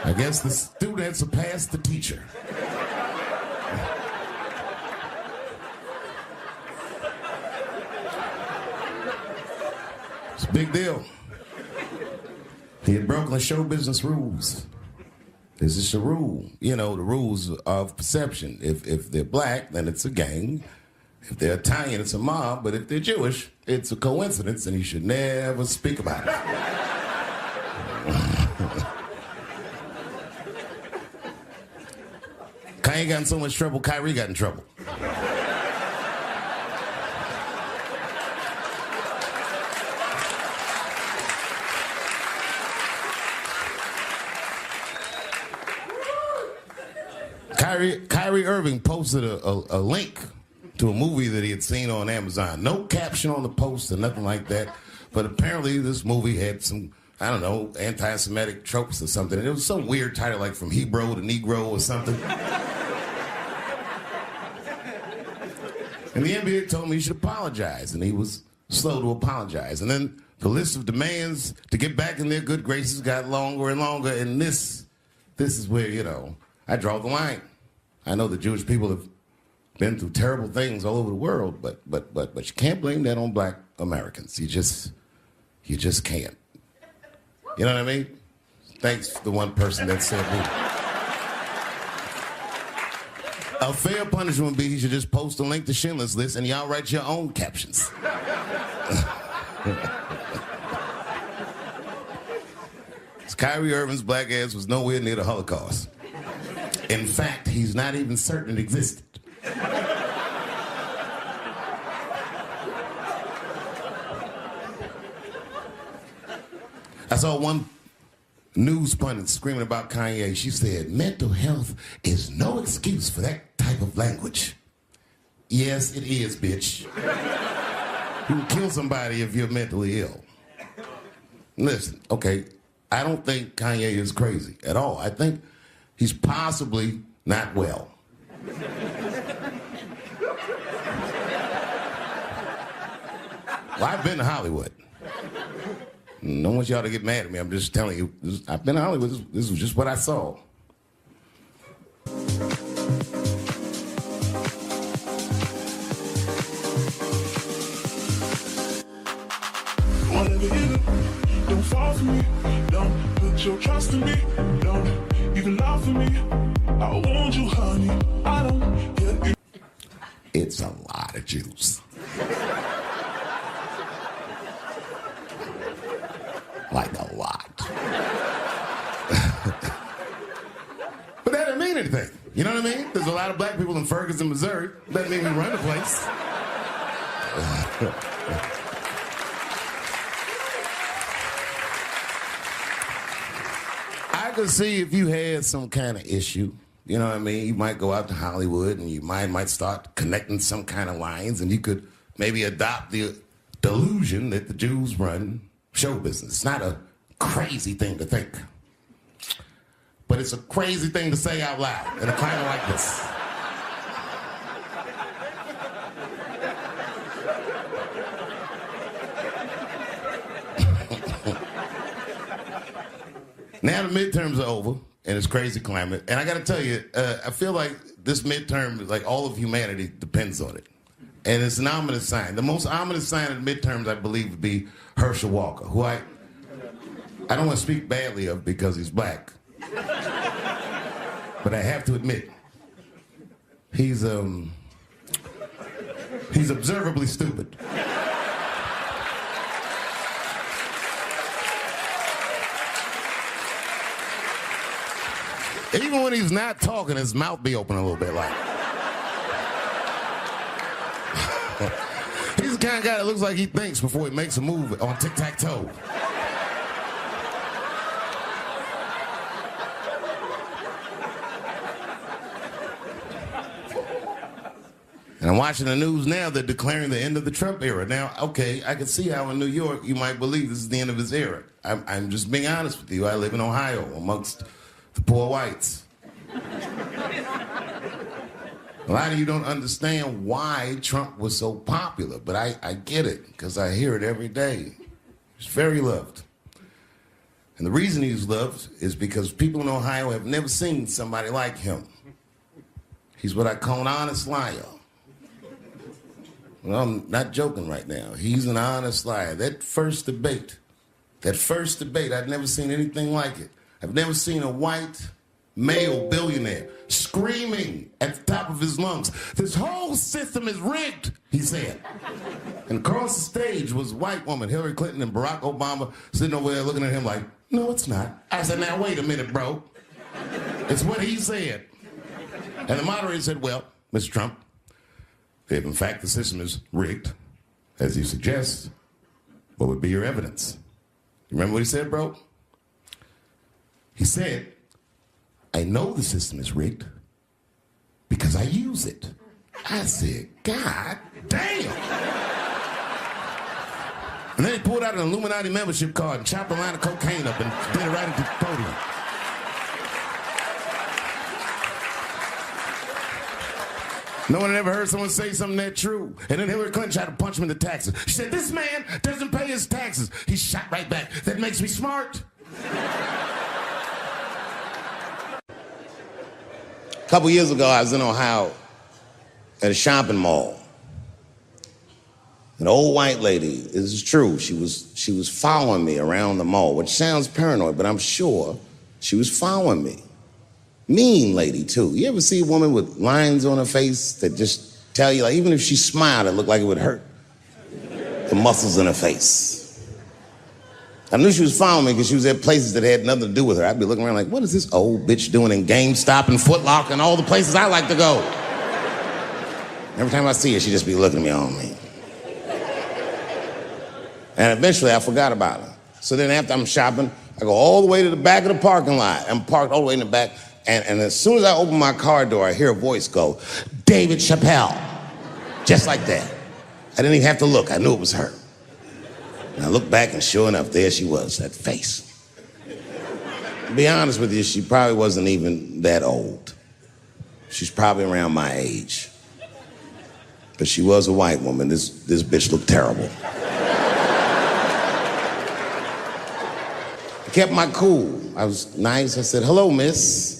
I guess the student surpassed the teacher. It's a big deal. He had broken the show business rules. This is a rule. You know, the rules of perception. If they're black, then it's a gang. If they're Italian, it's a mob. But if they're Jewish, it's a coincidence, and you should never speak about it. Kanye got in so much trouble, Kyrie got in trouble. Kyrie Irving posted a link to a movie that he had seen on Amazon. No caption on the post or nothing like that. But apparently this movie had some, I don't know, anti-Semitic tropes or something. And it was some weird title like From Hebrew to Negro or something. And the NBA told me he should apologize, and he was slow to apologize. And then the list of demands to get back in their good graces got longer and longer, and this is where, you know, I draw the line. I know the Jewish people have been through terrible things all over the world, but you can't blame that on black Americans. You just can't. You know what I mean? Thanks to the one person that said me. A fair punishment would be he should just post a link to Schindler's List and y'all write your own captions. Kyrie Irving's black ass was nowhere near the Holocaust. In fact, he's not even certain it existed. I saw one news pundit screaming about Kanye. She said, mental health is no excuse for that type of language. Yes, it is, bitch. You can kill somebody if you're mentally ill. Listen, okay, I don't think Kanye is crazy at all. I think he's possibly not well. Well, I've been to Hollywood. I don't want y'all to get mad at me. I'm just telling you. I've been to Hollywood. This was just what I saw. Whatever you do, don't fall for me. Don't put your trust in me. Don't even lie for me. I want you, honey. I don't get you. It's a lot of juice. Like a lot. But that didn't mean anything. You know what I mean? There's a lot of black people in Ferguson, Missouri. Doesn't mean we run the place. I could see if you had some kind of issue, you know what I mean? You might go out to Hollywood and you might start connecting some kind of lines, and you could maybe adopt the delusion that the Jews run show business. It's not a crazy thing to think, but it's a crazy thing to say out loud in a climate like this. Now the midterms are over in this crazy climate, and I got to tell you, I feel like this midterm, like all of humanity, depends on it. And it's an ominous sign. The most ominous sign of the midterms, I believe, would be Herschel Walker, who I don't want to speak badly of because he's black. But I have to admit, he's observably stupid. Even when he's not talking, his mouth be open a little bit like. He's the kind of guy that looks like he thinks before he makes a move on tic-tac-toe. And I'm watching the news now, they're declaring the end of the Trump era. Now, okay, I can see how in New York you might believe this is the end of his era. I'm just being honest with you. I live in Ohio amongst the poor whites. A lot of you don't understand why Trump was so popular, but I get it, because I hear it every day. He's very loved. And the reason he's loved is because people in Ohio have never seen somebody like him. He's what I call an honest liar. Well, I'm not joking right now. He's an honest liar. That first debate, I'd never seen anything like it. I've never seen a white male billionaire screaming at the top of his lungs, "This whole system is rigged," he said. And across the stage was a white woman, Hillary Clinton and Barack Obama, sitting over there looking at him like, "No, it's not." I said, "Now, wait a minute, bro. It's what he said." And the moderator said, "Well, Mr. Trump, if in fact the system is rigged, as you suggest, what would be your evidence?" You remember what he said, bro? He said, "I know the system is rigged because I use it." I said, "God damn." And then he pulled out an Illuminati membership card and chopped a line of cocaine up and did it right into the podium. No one had ever heard someone say something that true. And then Hillary Clinton tried to punch him in the taxes. She said, "This man doesn't pay his taxes." He shot right back. "That makes me smart." A couple years ago, I was in Ohio at a shopping mall. An old white lady, this is true, she was following me around the mall, which sounds paranoid, but I'm sure she was following me. Mean lady, too. You ever see a woman with lines on her face that just tell you, like, even if she smiled, it looked like it would hurt the muscles in her face? I knew she was following me because she was at places that had nothing to do with her. I'd be looking around like, what is this old bitch doing in GameStop and Foot Locker and all the places I like to go? Every time I see her, she'd just be looking at me on me. And eventually I forgot about her. So then after I'm shopping, I go all the way to the back of the parking lot. I'm parked all the way in the back. And as soon as I open my car door, I hear a voice go, "David Chappelle." Just like that. I didn't even have to look. I knew it was her. And I looked back, and sure enough, there she was, that face. To be honest with you, she probably wasn't even that old. She's probably around my age. But she was a white woman. This bitch looked terrible. I kept my cool. I was nice. I said, "Hello, miss."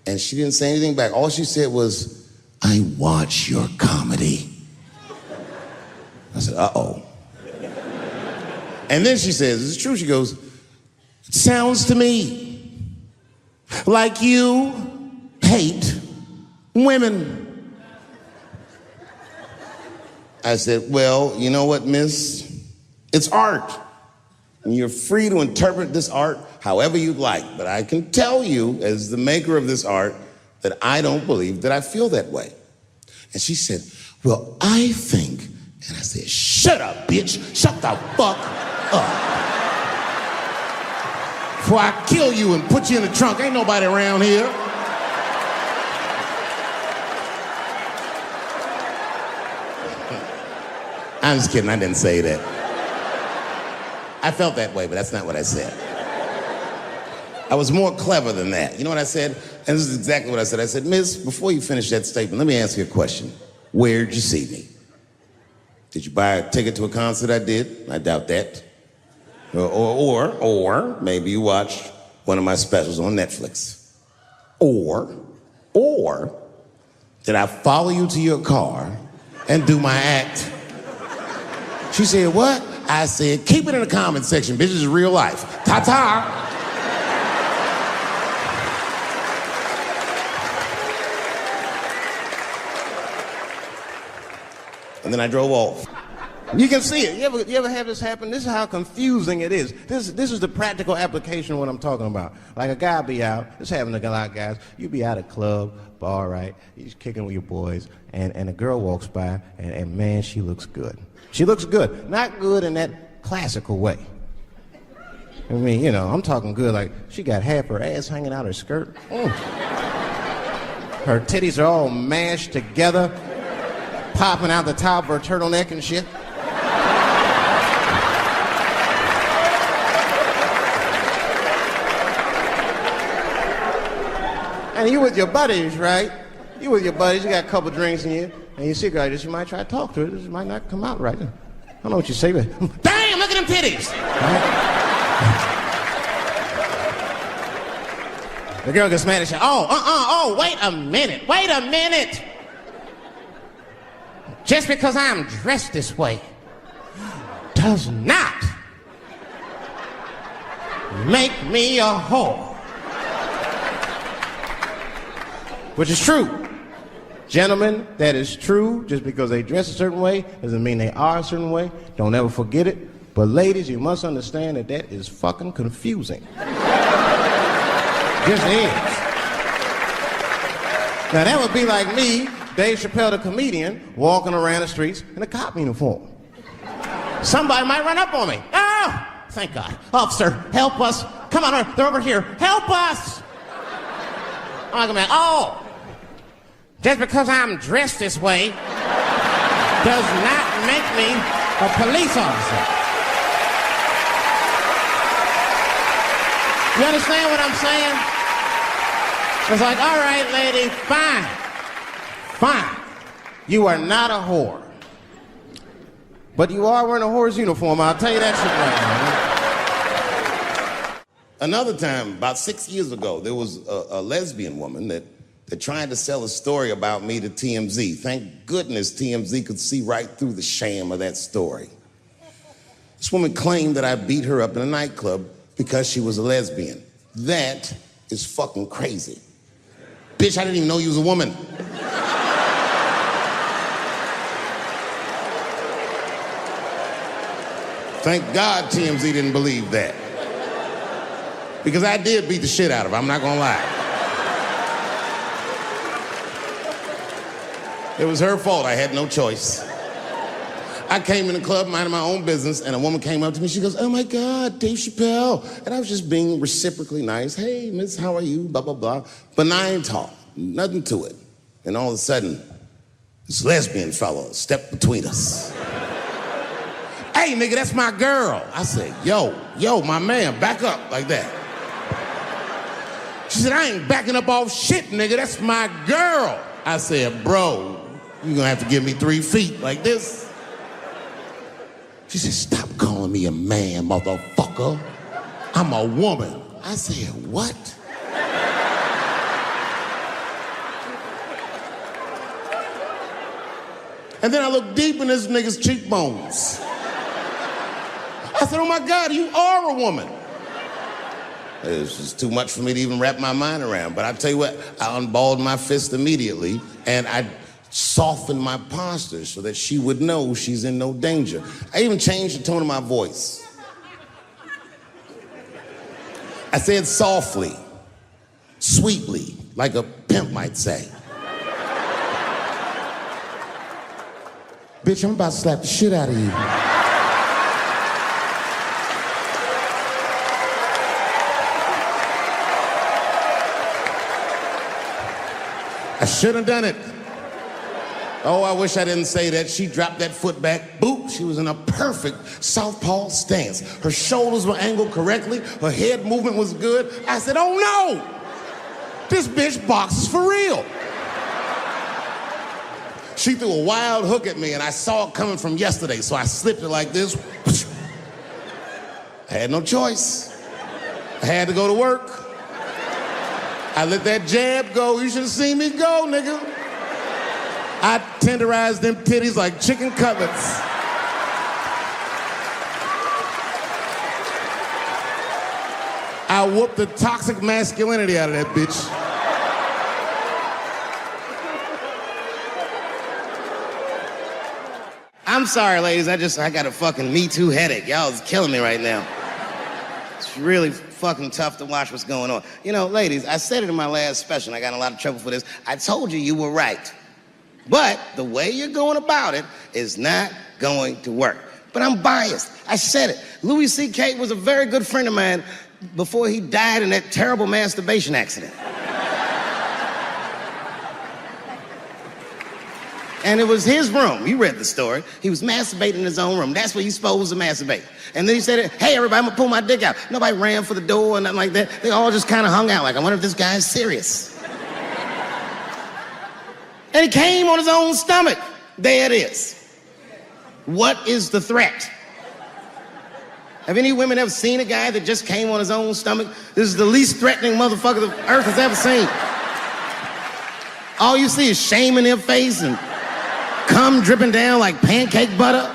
And she didn't say anything back. All she said was, "I watch your comedy." I said, "Uh-oh." And then she says, "It's true." She goes, "It sounds to me like you hate women." I said, "Well, you know what, miss? It's art. And you're free to interpret this art however you'd like. But I can tell you, as the maker of this art, that I don't believe that I feel that way." And she said, "Well, I think," and I said, "Shut up, bitch. Shut the fuck up. Before I kill you and put you in the trunk. Ain't nobody around here." I'm just kidding. I didn't say that. I felt that way, but that's not what I said. I was more clever than that. You know what I said? And this is exactly what I said. I said, "Miss, before you finish that statement, let me ask you a question. Where'd you see me? Did you buy a ticket to a concert I did? I doubt that. Or maybe you watched one of my specials on Netflix. Or did I follow you to your car and do my act?" She said, "What?" I said, "Keep it in the comment section, bitch. This is real life. Ta-ta." And then I drove off. You can see it. You ever have this happen? This is how confusing it is. This is the practical application of what I'm talking about. Like a guy be out, this happens to a lot of guys, you be out at a club, bar, right? You're kicking with your boys, and a girl walks by, and man, she looks good. She looks good. Not good in that classical way. I mean, you know, I'm talking good like she got half her ass hanging out her skirt. Her titties are all mashed together, popping out the top of her turtleneck and shit. And you with your buddies, right? You with your buddies, you got a couple drinks in you, and you see a girl like this, you might try to talk to her. This might not come out right. I don't know what you say, but damn, look at them titties! Right? The girl gets mad and says, wait a minute. Just because I'm dressed this way does not make me a whore. Which is true. Gentlemen, that is true. Just because they dress a certain way doesn't mean they are a certain way. Don't ever forget it. But ladies, you must understand that that is fucking confusing. Just is. Now that would be like me, Dave Chappelle the comedian, walking around the streets in a cop uniform. Somebody might run up on me. Oh, thank God. Officer, help us. Come on, they're over here. Help us. I'm like, oh, just because I'm dressed this way does not make me a police officer. You understand what I'm saying? It's like, all right, lady, fine. You are not a whore. But you are wearing a whore's uniform, I'll tell you that shit right now. Another time, about 6 years ago, there was a lesbian woman that tried to sell a story about me to TMZ. Thank goodness TMZ could see right through the sham of that story. This woman claimed that I beat her up in a nightclub because she was a lesbian. That is fucking crazy. Bitch, I didn't even know you was a woman. Thank God TMZ didn't believe that. Because I did beat the shit out of her, I'm not gonna lie. It was her fault, I had no choice. I came in the club minding my own business, and a woman came up to me, she goes, oh my God, Dave Chappelle. And I was just being reciprocally nice. Hey, miss, how are you? Blah, blah, blah. Benign talk, nothing to it. And all of a sudden, this lesbian fellow stepped between us. Hey, nigga, that's my girl. I said, yo, my man, back up, like that. She said, I ain't backing up off shit, nigga, that's my girl. I said, bro, you're gonna have to give me 3 feet like this. She said, stop calling me a man, motherfucker. I'm a woman. I said, what? And then I looked deep in this nigga's cheekbones. I said, oh my God, you are a woman. It was just too much for me to even wrap my mind around. But I tell you what, I unballed my fist immediately, and I softened my posture so that she would know she's in no danger. I even changed the tone of my voice. I said softly, sweetly, like a pimp might say. Bitch, I'm about to slap the shit out of you. I should have done it. Oh, I wish I didn't say that. She dropped that foot back. Boop. She was in a perfect southpaw stance. Her shoulders were angled correctly. Her head movement was good. I said, oh no! This bitch boxes for real. She threw a wild hook at me and I saw it coming from yesterday, so I slipped it like this. I had no choice. I had to go to work. I let that jab go. You should have seen me go, nigga. I tenderized them titties like chicken cutlets. I whooped the toxic masculinity out of that bitch. I'm sorry, ladies. I got a fucking Me Too headache. Y'all is killing me right now. It's really fucking tough to watch what's going on. You know, ladies, I said it in my last special, and I got in a lot of trouble for this. I told you were right. But the way you're going about it is not going to work. But I'm biased. I said it. Louis C.K. was a very good friend of mine before he died in that terrible masturbation accident. And it was his room. You read the story. He was masturbating in his own room. That's where you're supposed to masturbate. And then he said, hey, everybody, I'm gonna pull my dick out. Nobody ran for the door or nothing like that. They all just kind of hung out like, I wonder if this guy's serious. And he came on his own stomach. There it is. What is the threat? Have any women ever seen a guy that just came on his own stomach? This is the least threatening motherfucker the earth has ever seen. All you see is shame in their face and cum dripping down like pancake butter.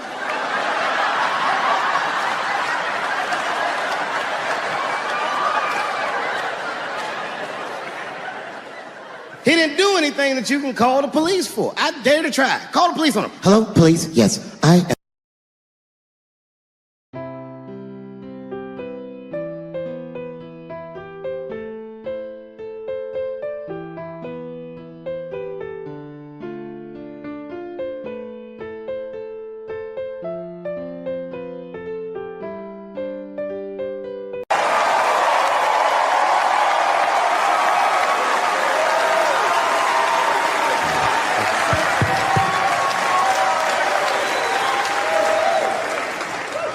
He didn't do anything that you can call the police for. I dare to try. Call the police on him. Hello, police? Yes, I am.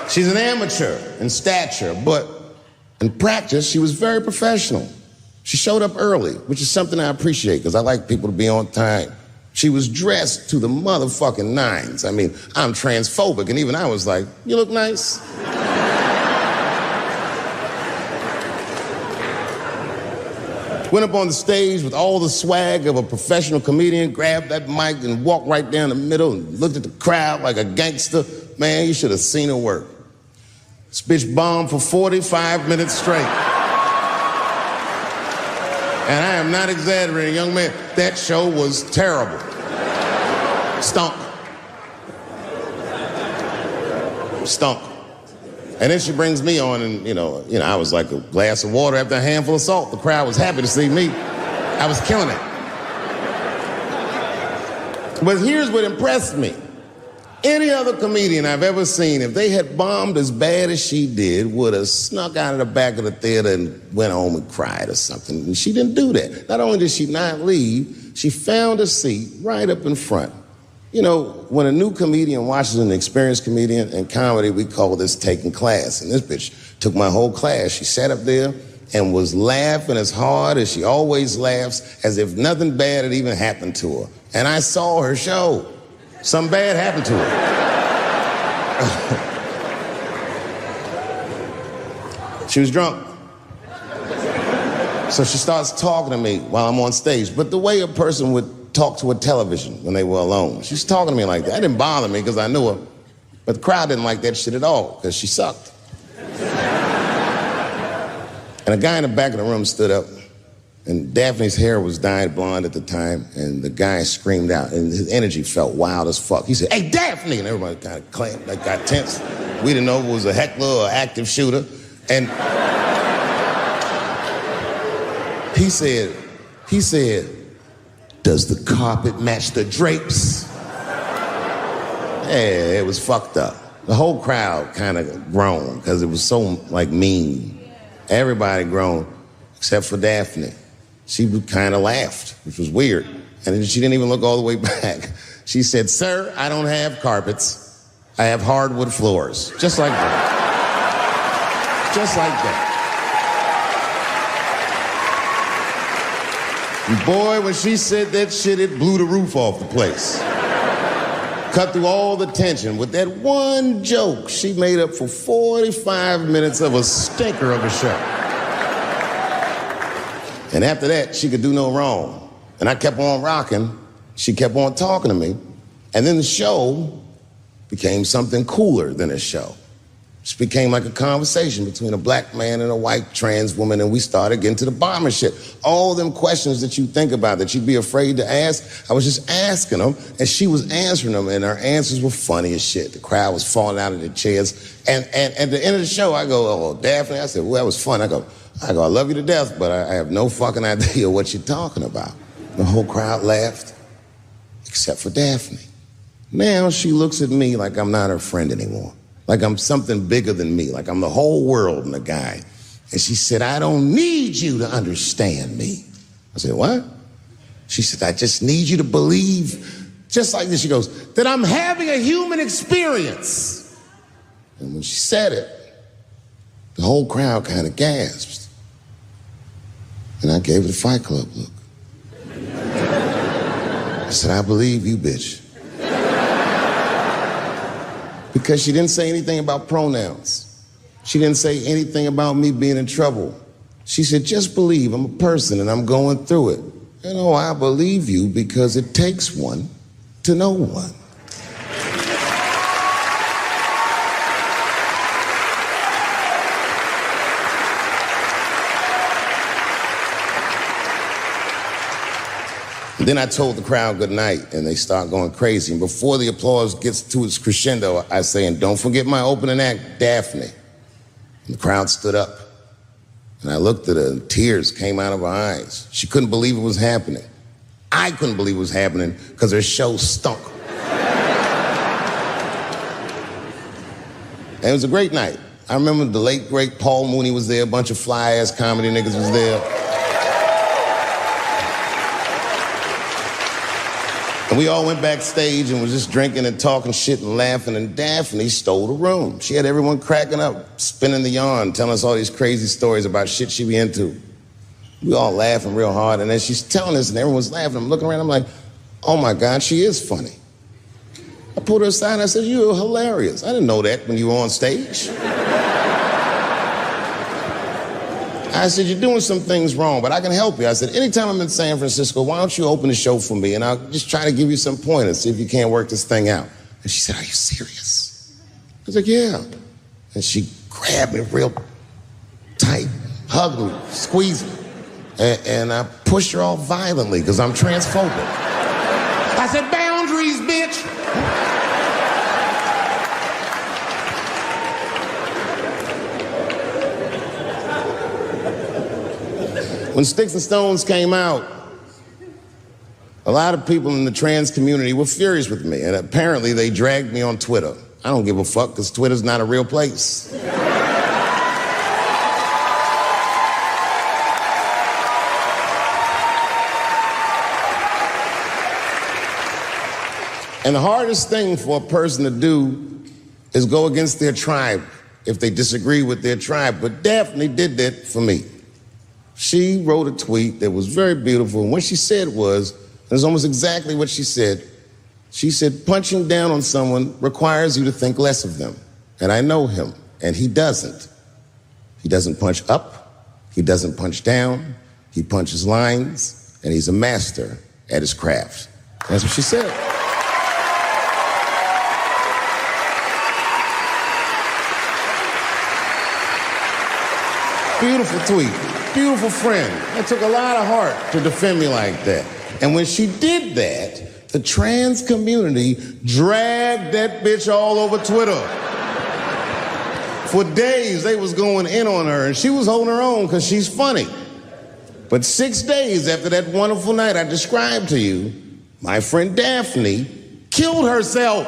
She's an amateur in stature, but in practice, she was very professional. She showed up early, which is something I appreciate because I like people to be on time. She was dressed to the motherfucking nines. I mean, I'm transphobic, and even I was like, you look nice. Went up on the stage with all the swag of a professional comedian, grabbed that mic and walked right down the middle and looked at the crowd like a gangster. Man, you should have seen her work. This bitch bombed for 45 minutes straight. And I am not exaggerating, young man. That show was terrible. Stunk. Stunk. And then she brings me on, and you know, I was like a glass of water after a handful of salt. The crowd was happy to see me. I was killing it. But here's what impressed me. Any other comedian I've ever seen, if they had bombed as bad as she did, would have snuck out of the back of the theater and went home and cried or something. And she didn't do that. Not only did she not leave, she found a seat right up in front. You know, when a new comedian watches an experienced comedian in comedy, we call this taking class. And this bitch took my whole class. She sat up there and was laughing as hard as she always laughs, as if nothing bad had even happened to her. And I saw her show. Something bad happened to her. She was drunk. So she starts talking to me while I'm on stage, but the way a person would talk to a television when they were alone. She's talking to me like that. That didn't bother me because I knew her, but the crowd didn't like that shit at all because she sucked. And a guy in the back of the room stood up, and Daphne's hair was dyed blonde at the time, and the guy screamed out, and his energy felt wild as fuck. He said, hey, Daphne! And everybody kind of clamped, like got tense. We didn't know if it was a heckler or active shooter. And he said, does the carpet match the drapes? Yeah, it was fucked up. The whole crowd kind of groaned because it was so, like, mean. Everybody groaned, except for Daphne. She kind of laughed, which was weird. And she didn't even look all the way back. She said, sir, I don't have carpets. I have hardwood floors. Just like that. Just like that. And boy, when she said that shit, it blew the roof off the place. Cut through all the tension. With that one joke, she made up for 45 minutes of a stinker of a show. And after that, she could do no wrong. And I kept on rocking. She kept on talking to me. And then the show became something cooler than a show. Just became like a conversation between a black man and a white trans woman, and we started getting to the bottom of shit. All them questions that you think about that you'd be afraid to ask, I was just asking them, and she was answering them, and her answers were funny as shit. The crowd was falling out of their chairs. And at the end of the show, I go, oh, Daphne, I said, well, that was fun. I go, I love you to death, but I have no fucking idea what you're talking about. The whole crowd laughed, except for Daphne. Now she looks at me like I'm not her friend anymore. Like I'm something bigger than me, like I'm the whole world and a guy. And she said, I don't need you to understand me. I said, what? She said, I just need you to believe, just like this, she goes, that I'm having a human experience. And when she said it, the whole crowd kind of gasped. And I gave it a Fight Club look. I said, I believe you, bitch. Because she didn't say anything about pronouns. She didn't say anything about me being in trouble. She said, just believe I'm a person and I'm going through it. And oh, I believe you because it takes one to know one. Then I told the crowd good night, and they start going crazy. And before the applause gets to its crescendo, I say, and don't forget my opening act, Daphne. And the crowd stood up. And I looked at her, and tears came out of her eyes. She couldn't believe it was happening. I couldn't believe it was happening because her show stunk. And it was a great night. I remember the late, great Paul Mooney was there, a bunch of fly-ass comedy niggas was there. And we all went backstage and was just drinking and talking shit and laughing, and Daphne stole the room. She had everyone cracking up, spinning the yarn, telling us all these crazy stories about shit she be into. We all laughing real hard, and then she's telling us and everyone's laughing. I'm looking around, I'm like, oh my God, she is funny. I pulled her aside and I said, you're hilarious. I didn't know that when you were on stage. I said, you're doing some things wrong, but I can help you. I said, anytime I'm in San Francisco, why don't you open the show for me, and I'll just try to give you some pointers, see if you can't work this thing out. And she said, are you serious? I was like, yeah. And she grabbed me real tight, hugged me, squeezed me, and I pushed her off violently because I'm transphobic. I said, boundaries, bitch. When Sticks and Stones came out, a lot of people in the trans community were furious with me, and apparently they dragged me on Twitter. I don't give a fuck, because Twitter's not a real place. And the hardest thing for a person to do is go against their tribe if they disagree with their tribe, but Daphne did that for me. She wrote a tweet that was very beautiful, and what she said was, it was almost exactly what she said. She said, punching down on someone requires you to think less of them. And I know him, and he doesn't. He doesn't punch up, he doesn't punch down, he punches lines, and he's a master at his craft. That's what she said. Beautiful tweet. Beautiful friend. It took a lot of heart to defend me like that. And when she did that, the trans community dragged that bitch all over Twitter. For days, they was going in on her, and she was holding her own because she's funny. But 6 days after that wonderful night I described to you, my friend Daphne killed herself.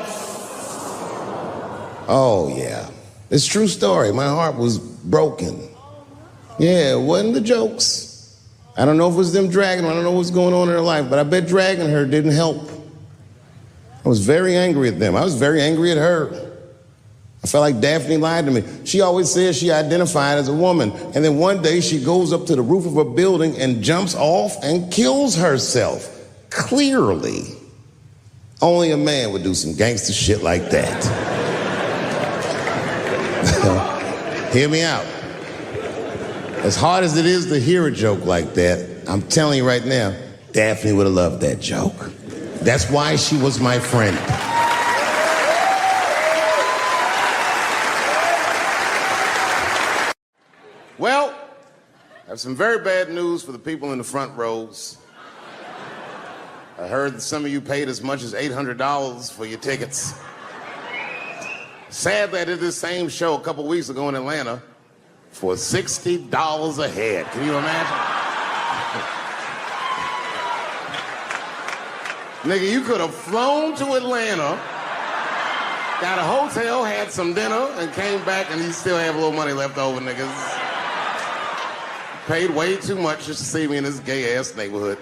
Oh, yeah. It's a true story. My heart was broken. Yeah, it wasn't the jokes. I don't know if it was them dragging her. I don't know what's going on in her life, but I bet dragging her didn't help. I was very angry at them. I was very angry at her. I felt like Daphne lied to me. She always says she identified as a woman, and then one day she goes up to the roof of a building and jumps off and kills herself. Clearly, only a man would do some gangster shit like that. Hear me out. As hard as it is to hear a joke like that, I'm telling you right now, Daphne would have loved that joke. That's why she was my friend. I have some very bad news for the people in the front rows. I heard that some of you paid as much as $800 for your tickets. Sadly, I did this same show a couple weeks ago in Atlanta for $60 a head. Can you imagine? Nigga, you could have flown to Atlanta, got a hotel, had some dinner, and came back, and you still have a little money left over, niggas. Paid way too much just to see me in this gay-ass neighborhood.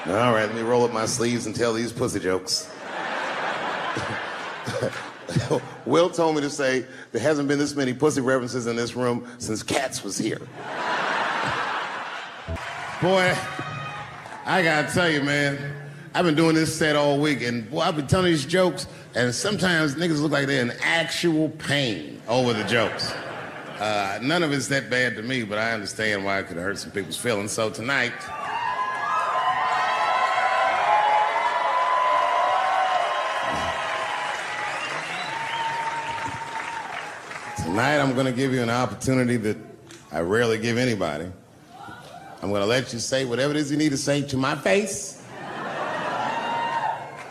All right, let me roll up my sleeves and tell these pussy jokes. Will told me to say there hasn't been this many pussy references in this room since Cats was here. Boy, I gotta tell you, man, I've been doing this set all week, and boy, I've been telling these jokes, and sometimes niggas look like they're in actual pain over the jokes. None of it's that bad to me, but I understand why it could hurt some people's feelings. So tonight, I'm gonna give you an opportunity that I rarely give anybody. I'm gonna let you say whatever it is you need to say to my face,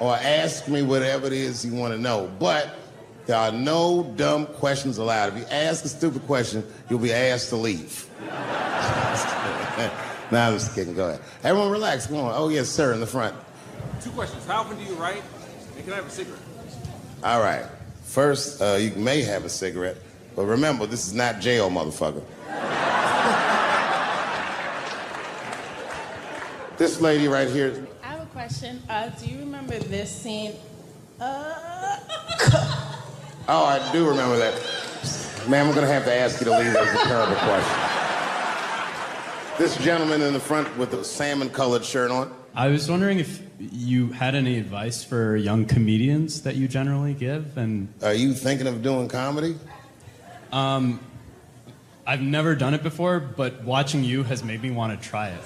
or ask me whatever it is you wanna know. But there are no dumb questions allowed. If you ask a stupid question, you'll be asked to leave. Nah, I'm just kidding, go ahead. Everyone relax, come on. Oh yes, sir, in the front. 2 questions, how often do you write, and can I have a cigarette? All right, first, you may have a cigarette, but remember, this is not jail, motherfucker. This lady right here. I have a question. Do you remember this scene? Oh, I do remember that. Ma'am, I'm gonna have to ask you to leave. That's a terrible question. This gentleman in the front with the salmon-colored shirt on. I was wondering if you had any advice for young comedians that you generally give, and... Are you thinking of doing comedy? I've never done it before, but watching you has made me want to try it.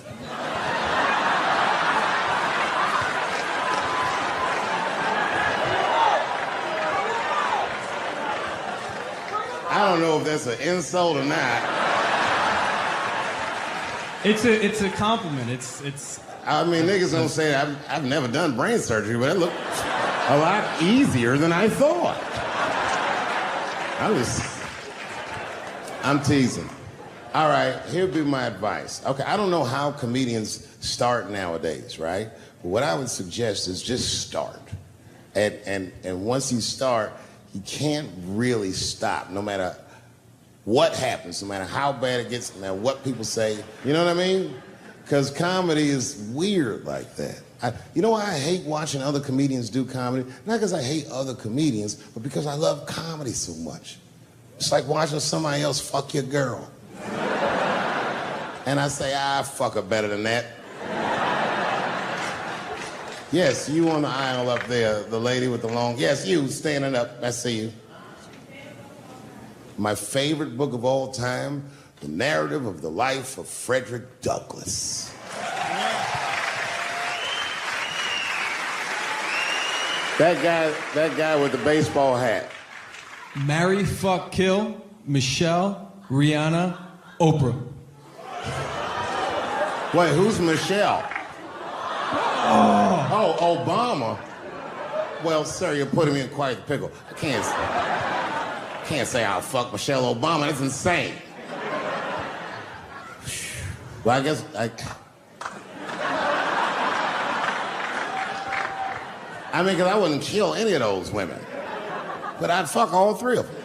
I don't know if that's an insult or not. It's a compliment. It's. I mean, niggas don't say I've never done brain surgery, but it looked a lot easier than I thought. I'm teasing. All right, here'd be my advice. Okay, I don't know how comedians start nowadays, right? But what I would suggest is just start. And once you start, you can't really stop, no matter what happens, no matter how bad it gets, no matter what people say. You know what I mean? Because comedy is weird like that. You know why I hate watching other comedians do comedy? Not because I hate other comedians, but because I love comedy so much. It's like watching somebody else fuck your girl. And I say, fuck her better than that. Yes, you on the aisle up there, the lady with the long... Yes, you standing up, I see you. My favorite book of all time, The Narrative of the Life of Frederick Douglass. That guy with the baseball hat. Marry, fuck, kill, Michelle, Rihanna, Oprah. Wait, who's Michelle? Oh, Obama. Well, sir, you're putting me in quite the pickle. I can't say I'll fuck Michelle Obama. That's insane. Well, I guess I mean, because I wouldn't kill any of those women. But I'd fuck all three of them.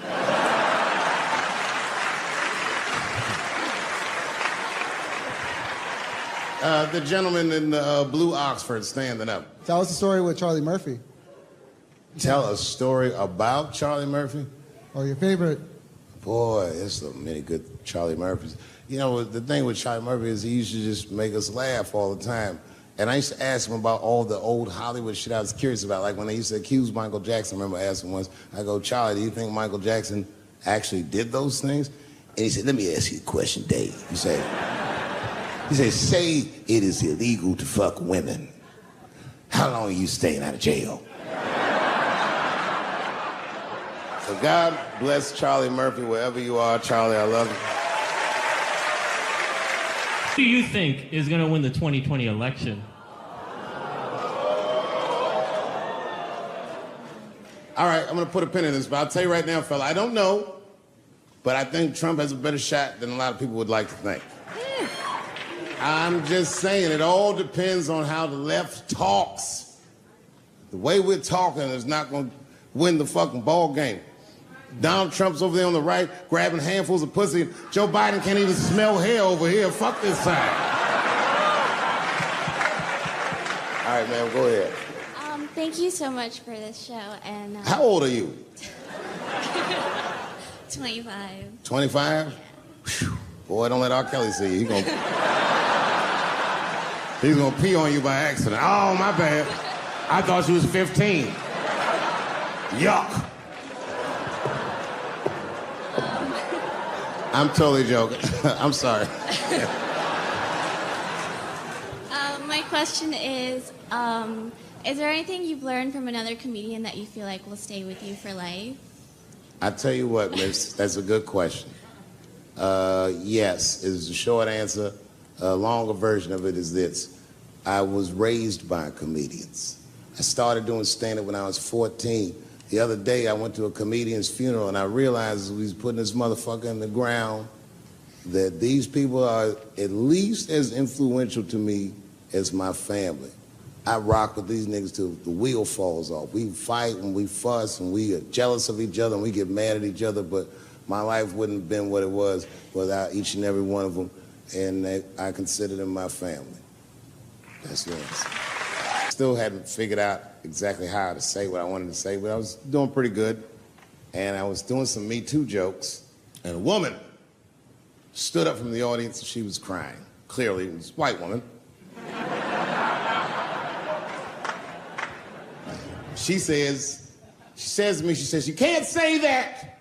The gentleman in the blue Oxford standing up. Tell us the story with Charlie Murphy. Tell a story about Charlie Murphy? Or your favorite. Boy, there's so many good Charlie Murphys. You know, the thing with Charlie Murphy is he used to just make us laugh all the time. And I used to ask him about all the old Hollywood shit I was curious about. Like when they used to accuse Michael Jackson, I remember asking once, I go, Charlie, do you think Michael Jackson actually did those things? And he said, let me ask you a question, Dave. He said, say it is illegal to fuck women. How long are you staying out of jail? But God bless Charlie Murphy wherever you are. Charlie, I love you. Who do you think is going to win the 2020 election? All right, I'm going to put a pin in this, but I'll tell you right now, fella, I don't know, but I think Trump has a better shot than a lot of people would like to think. I'm just saying, it all depends on how the left talks. The way we're talking is not going to win the fucking ball game. Donald Trump's over there on the right, grabbing handfuls of pussy. Joe Biden can't even smell hair over here. Fuck this side. All right, man, go ahead. Thank you so much for this show. And How old are you? 25. 25? Yeah. Boy, don't let R. Kelly see you. He's gonna pee on you by accident. Oh, my bad. I thought she was 15. Yuck. I'm totally joking. I'm sorry. My question is there anything you've learned from another comedian that you feel like will stay with you for life? I tell you what, miss, that's a good question. Yes, is the short answer. A longer version of it is this. I was raised by comedians. I started doing stand-up when I was 14. The other day, I went to a comedian's funeral, and I realized as we was putting this motherfucker in the ground that these people are at least as influential to me as my family. I rock with these niggas till the wheel falls off. We fight and we fuss and we are jealous of each other and we get mad at each other, but my life wouldn't have been what it was without each and every one of them, and I consider them my family. That's what it is. Still hadn't figured out exactly how to say what I wanted to say, but I was doing pretty good, and I was doing some Me Too jokes, and a woman stood up from the audience and she was crying. Clearly, it was a white woman. She says to me, you can't say that.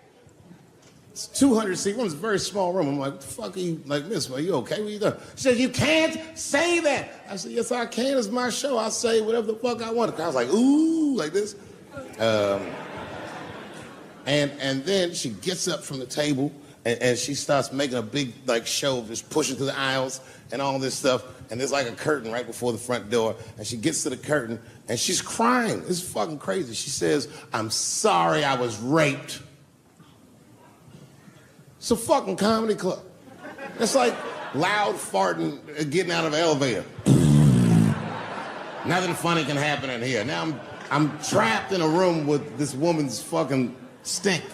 It's 200 seat room, it's a very small room. I'm like, what the fuck are you, like, miss, are you okay? What are you doing? She says, you can't say that. I said, yes, I can, it's my show. I'll say whatever the fuck I want. The crowd's like, ooh, like this. And then she gets up from the table and she starts making a big, like, show of just pushing through the aisles and all this stuff. And there's like a curtain right before the front door. And she gets to the curtain and she's crying. It's fucking crazy. She says, I'm sorry I was raped. It's a fucking comedy club. It's like loud farting getting out of an elevator. Nothing funny can happen in here. Now I'm trapped in a room with this woman's fucking stink.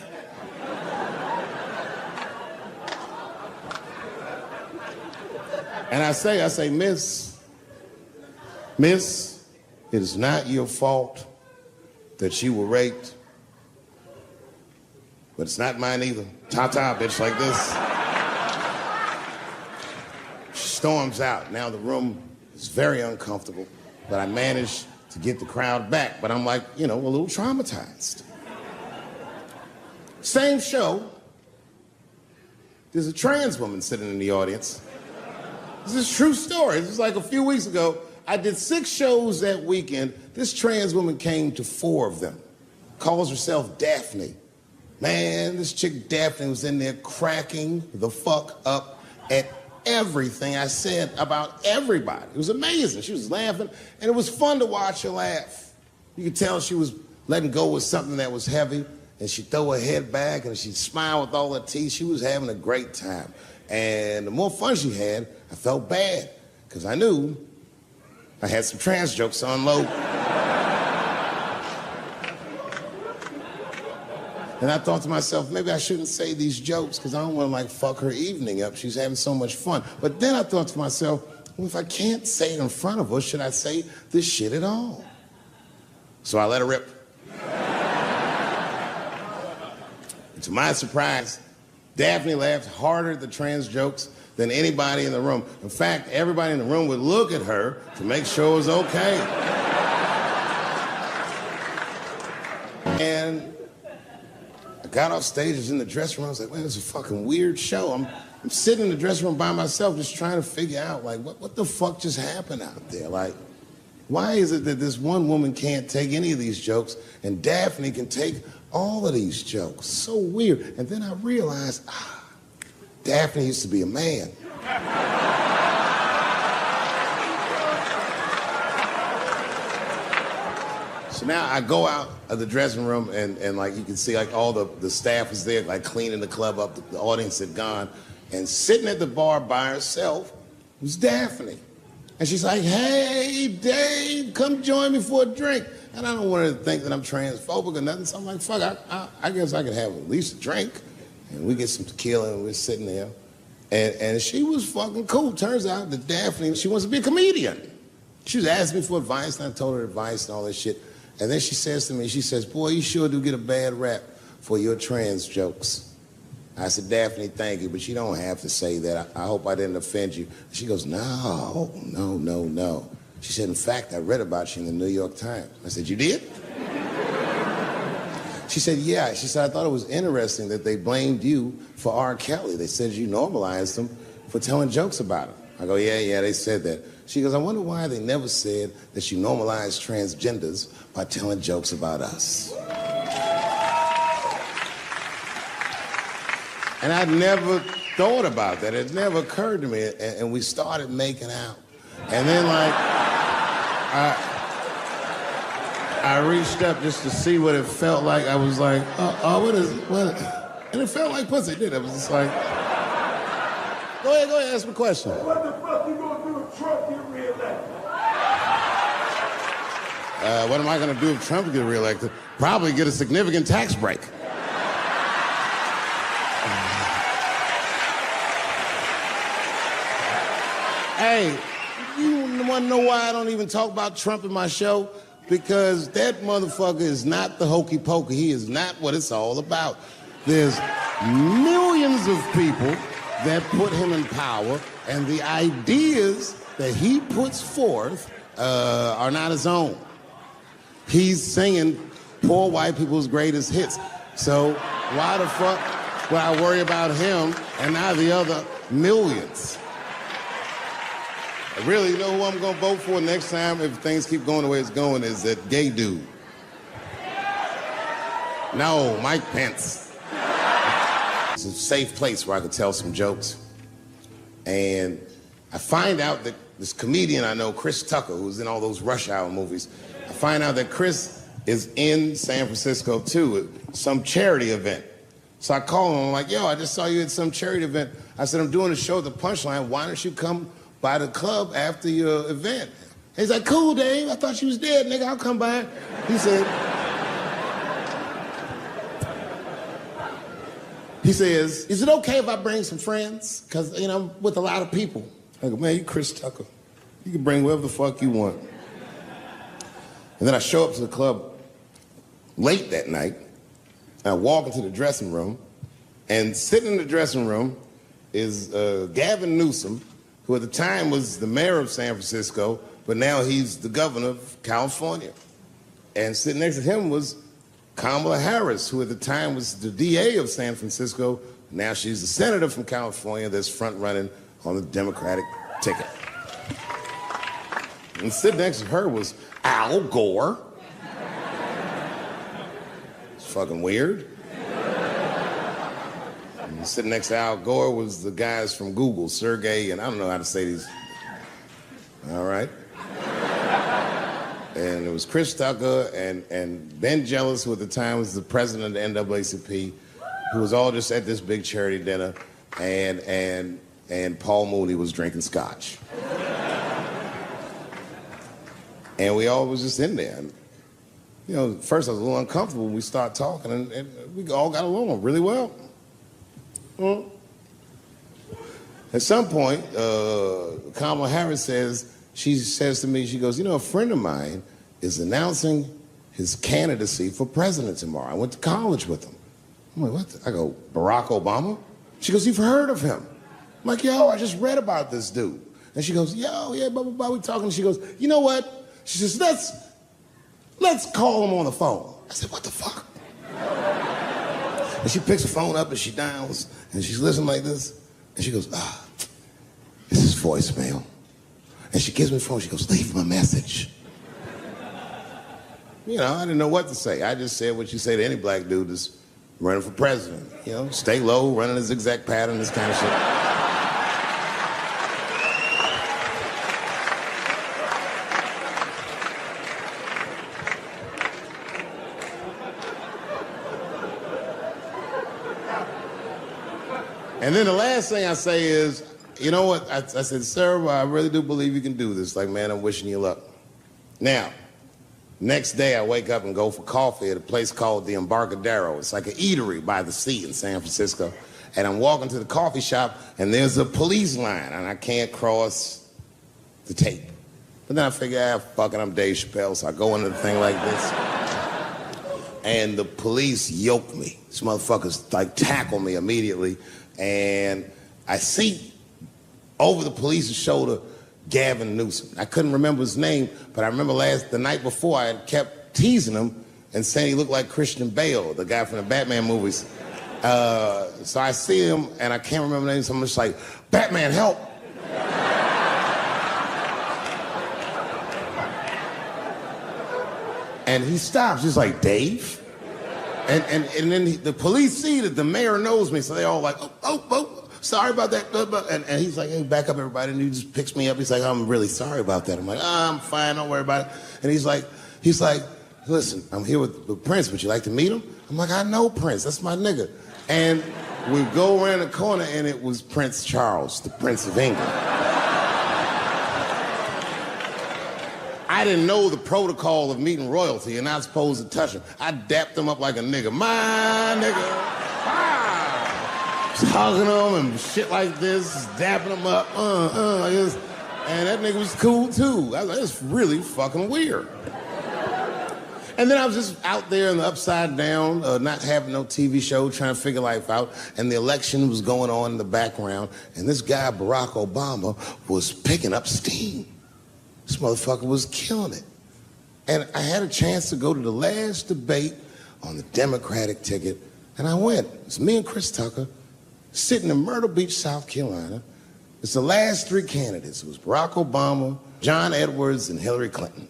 And I say, miss, it is not your fault that you were raped, but it's not mine either. Ta-ta, bitch, like this. She storms out. Now the room is very uncomfortable, but I managed to get the crowd back, but I'm like, you know, a little traumatized. Same show, there's a trans woman sitting in the audience. This is a true story. This was like a few weeks ago. I did 6 shows that weekend. This trans woman came to 4 of them. Calls herself Daphne. Man, this chick Daphne was in there cracking the fuck up at everything I said about everybody. It was amazing. She was laughing, and it was fun to watch her laugh. You could tell she was letting go with something that was heavy, and she'd throw her head back, and she'd smile with all her teeth. She was having a great time. And the more fun she had, I felt bad, because I knew I had some trans jokes to unload. And I thought to myself, maybe I shouldn't say these jokes, because I don't want to, like, fuck her evening up. She's having so much fun. But then I thought to myself, well, if I can't say it in front of her, should I say this shit at all? So I let her rip. And to my surprise, Daphne laughed harder at the trans jokes than anybody in the room. In fact, everybody in the room would look at her to make sure it was okay. And I got off stage, I was in the dressing room, I was like, man, this is a fucking weird show. I'm sitting in the dressing room by myself just trying to figure out, like, what the fuck just happened out there? Like, why is it that this one woman can't take any of these jokes and Daphne can take All of these jokes, so weird. And then I realized, Daphne used to be a man. So now I go out of the dressing room and like you can see like all the staff was there like cleaning the club up, the audience had gone, and sitting at the bar by herself was Daphne. And she's like, hey, Dave, come join me for a drink. And I don't want her to think that I'm transphobic or nothing, so I'm like, fuck, I guess I could have at least a drink. And we get some tequila and we're sitting there. And she was fucking cool. Turns out that Daphne, she wants to be a comedian. She was asking me for advice, and I told her advice and all that shit. And then she says to me, she says, boy, you sure do get a bad rap for your trans jokes. I said, Daphne, thank you, but you don't have to say that. I hope I didn't offend you. She goes, no. She said, in fact, I read about you in the New York Times. I said, you did? She said, yeah. She said, I thought it was interesting that they blamed you for R. Kelly. They said you normalized him for telling jokes about him. I go, yeah, they said that. She goes, I wonder why they never said that you normalized transgenders by telling jokes about us. And I'd never thought about that. It never occurred to me. And we started making out. And then like, I reached up just to see what it felt like. I was like, what? And it felt like pussy, didn't it? I was just like, go ahead, ask me a question. What the fuck you gonna do if Trump get reelected? What am I gonna do if Trump gets reelected? Probably get a significant tax break. Hey, you wanna know why I don't even talk about Trump in my show? Because that motherfucker is not the hokey pokey. He is not what it's all about. There's millions of people that put him in power, and the ideas that he puts forth are not his own. He's singing poor white people's greatest hits. So why the fuck would I worry about him and not the other millions? Really, you know who I'm gonna vote for next time if things keep going the way it's going is that gay dude. No, Mike Pence. It's a safe place where I could tell some jokes. And I find out that this comedian I know, Chris Tucker, who's in all those Rush Hour movies, I find out that Chris is in San Francisco too at some charity event. So I call him, I'm like, yo, I just saw you at some charity event. I said, I'm doing a show at the Punchline, why don't you come by the club after your event? He's like, cool, Dave, I thought you was dead, nigga, I'll come by. He says, is it okay if I bring some friends? Because, you know, I'm with a lot of people. I go, man, you Chris Tucker. You can bring whoever the fuck you want. And then I show up to the club late that night, and I walk into the dressing room, and sitting in the dressing room is Gavin Newsom, who at the time was the mayor of San Francisco, but now he's the governor of California. And sitting next to him was Kamala Harris, who at the time was the DA of San Francisco. Now she's the senator from California that's front running on the Democratic ticket. And sitting next to her was Al Gore. It's fucking weird. And sitting next to Al Gore was the guys from Google, Sergey, and I don't know how to say these. All right. And it was Chris Tucker and Ben Jealous, who at the time was the president of the NAACP, who was all just at this big charity dinner, and Paul Mooney was drinking scotch. And we all was just in there. And, you know, at first I was a little uncomfortable when we started talking, and we all got along really well. At some point, Kamala Harris says to me, she goes, you know, a friend of mine is announcing his candidacy for president tomorrow. I went to college with him. I'm like, what? I go, Barack Obama? She goes, you've heard of him? I'm like, yo, I just read about this dude. And she goes, yo, yeah, blah, blah, blah, we talking. She goes, you know what? She says, let's call him on the phone. I said, what the fuck? And she picks the phone up and she dials and she's listening like this. And she goes, this is voicemail. And she gives me the phone, she goes, leave him a message. You know, I didn't know what to say. I just said what you say to any black dude that's running for president. You know, stay low, running a zigzag pattern, this kind of shit. And then the last thing I say is, you know what? I said, sir, I really do believe you can do this. Like, man, I'm wishing you luck. Now, next day I wake up and go for coffee at a place called the Embarcadero. It's like an eatery by the sea in San Francisco. And I'm walking to the coffee shop and there's a police line and I can't cross the tape. But then I figure, fuck it, I'm Dave Chappelle, so I go into the thing like this. And the police yoke me. These motherfuckers like tackle me immediately. And I see over the police's shoulder Gavin Newsom. I couldn't remember his name, but I remember the night before I had kept teasing him and saying he looked like Christian Bale, the guy from the Batman movies. So I see him and I can't remember the name, so I'm just like, Batman, help! And he stops, he's like, Dave? And then the police see that the mayor knows me, so they all like, oh, sorry about that. And he's like, hey, back up, everybody. And he just picks me up. He's like, I'm really sorry about that. I'm like, I'm fine, don't worry about it. And he's like, listen, I'm here with Prince. Would you like to meet him? I'm like, I know Prince. That's my nigga. And we go around the corner, and it was Prince Charles, the Prince of England. I didn't know the protocol of meeting royalty. You're not supposed to touch him. I dapped him up like a nigga. My nigga. Ah! Just hugging him and shit like this, dapping him up. Like this. And that nigga was cool too. I was like, it's really fucking weird. And then I was just out there in the upside down, not having no TV show, trying to figure life out. And the election was going on in the background. And this guy, Barack Obama, was picking up steam. This motherfucker was killing it. And I had a chance to go to the last debate on the Democratic ticket, and I went. It's me and Chris Tucker sitting in Myrtle Beach, South Carolina. It's the last three candidates. It was Barack Obama, John Edwards, and Hillary Clinton.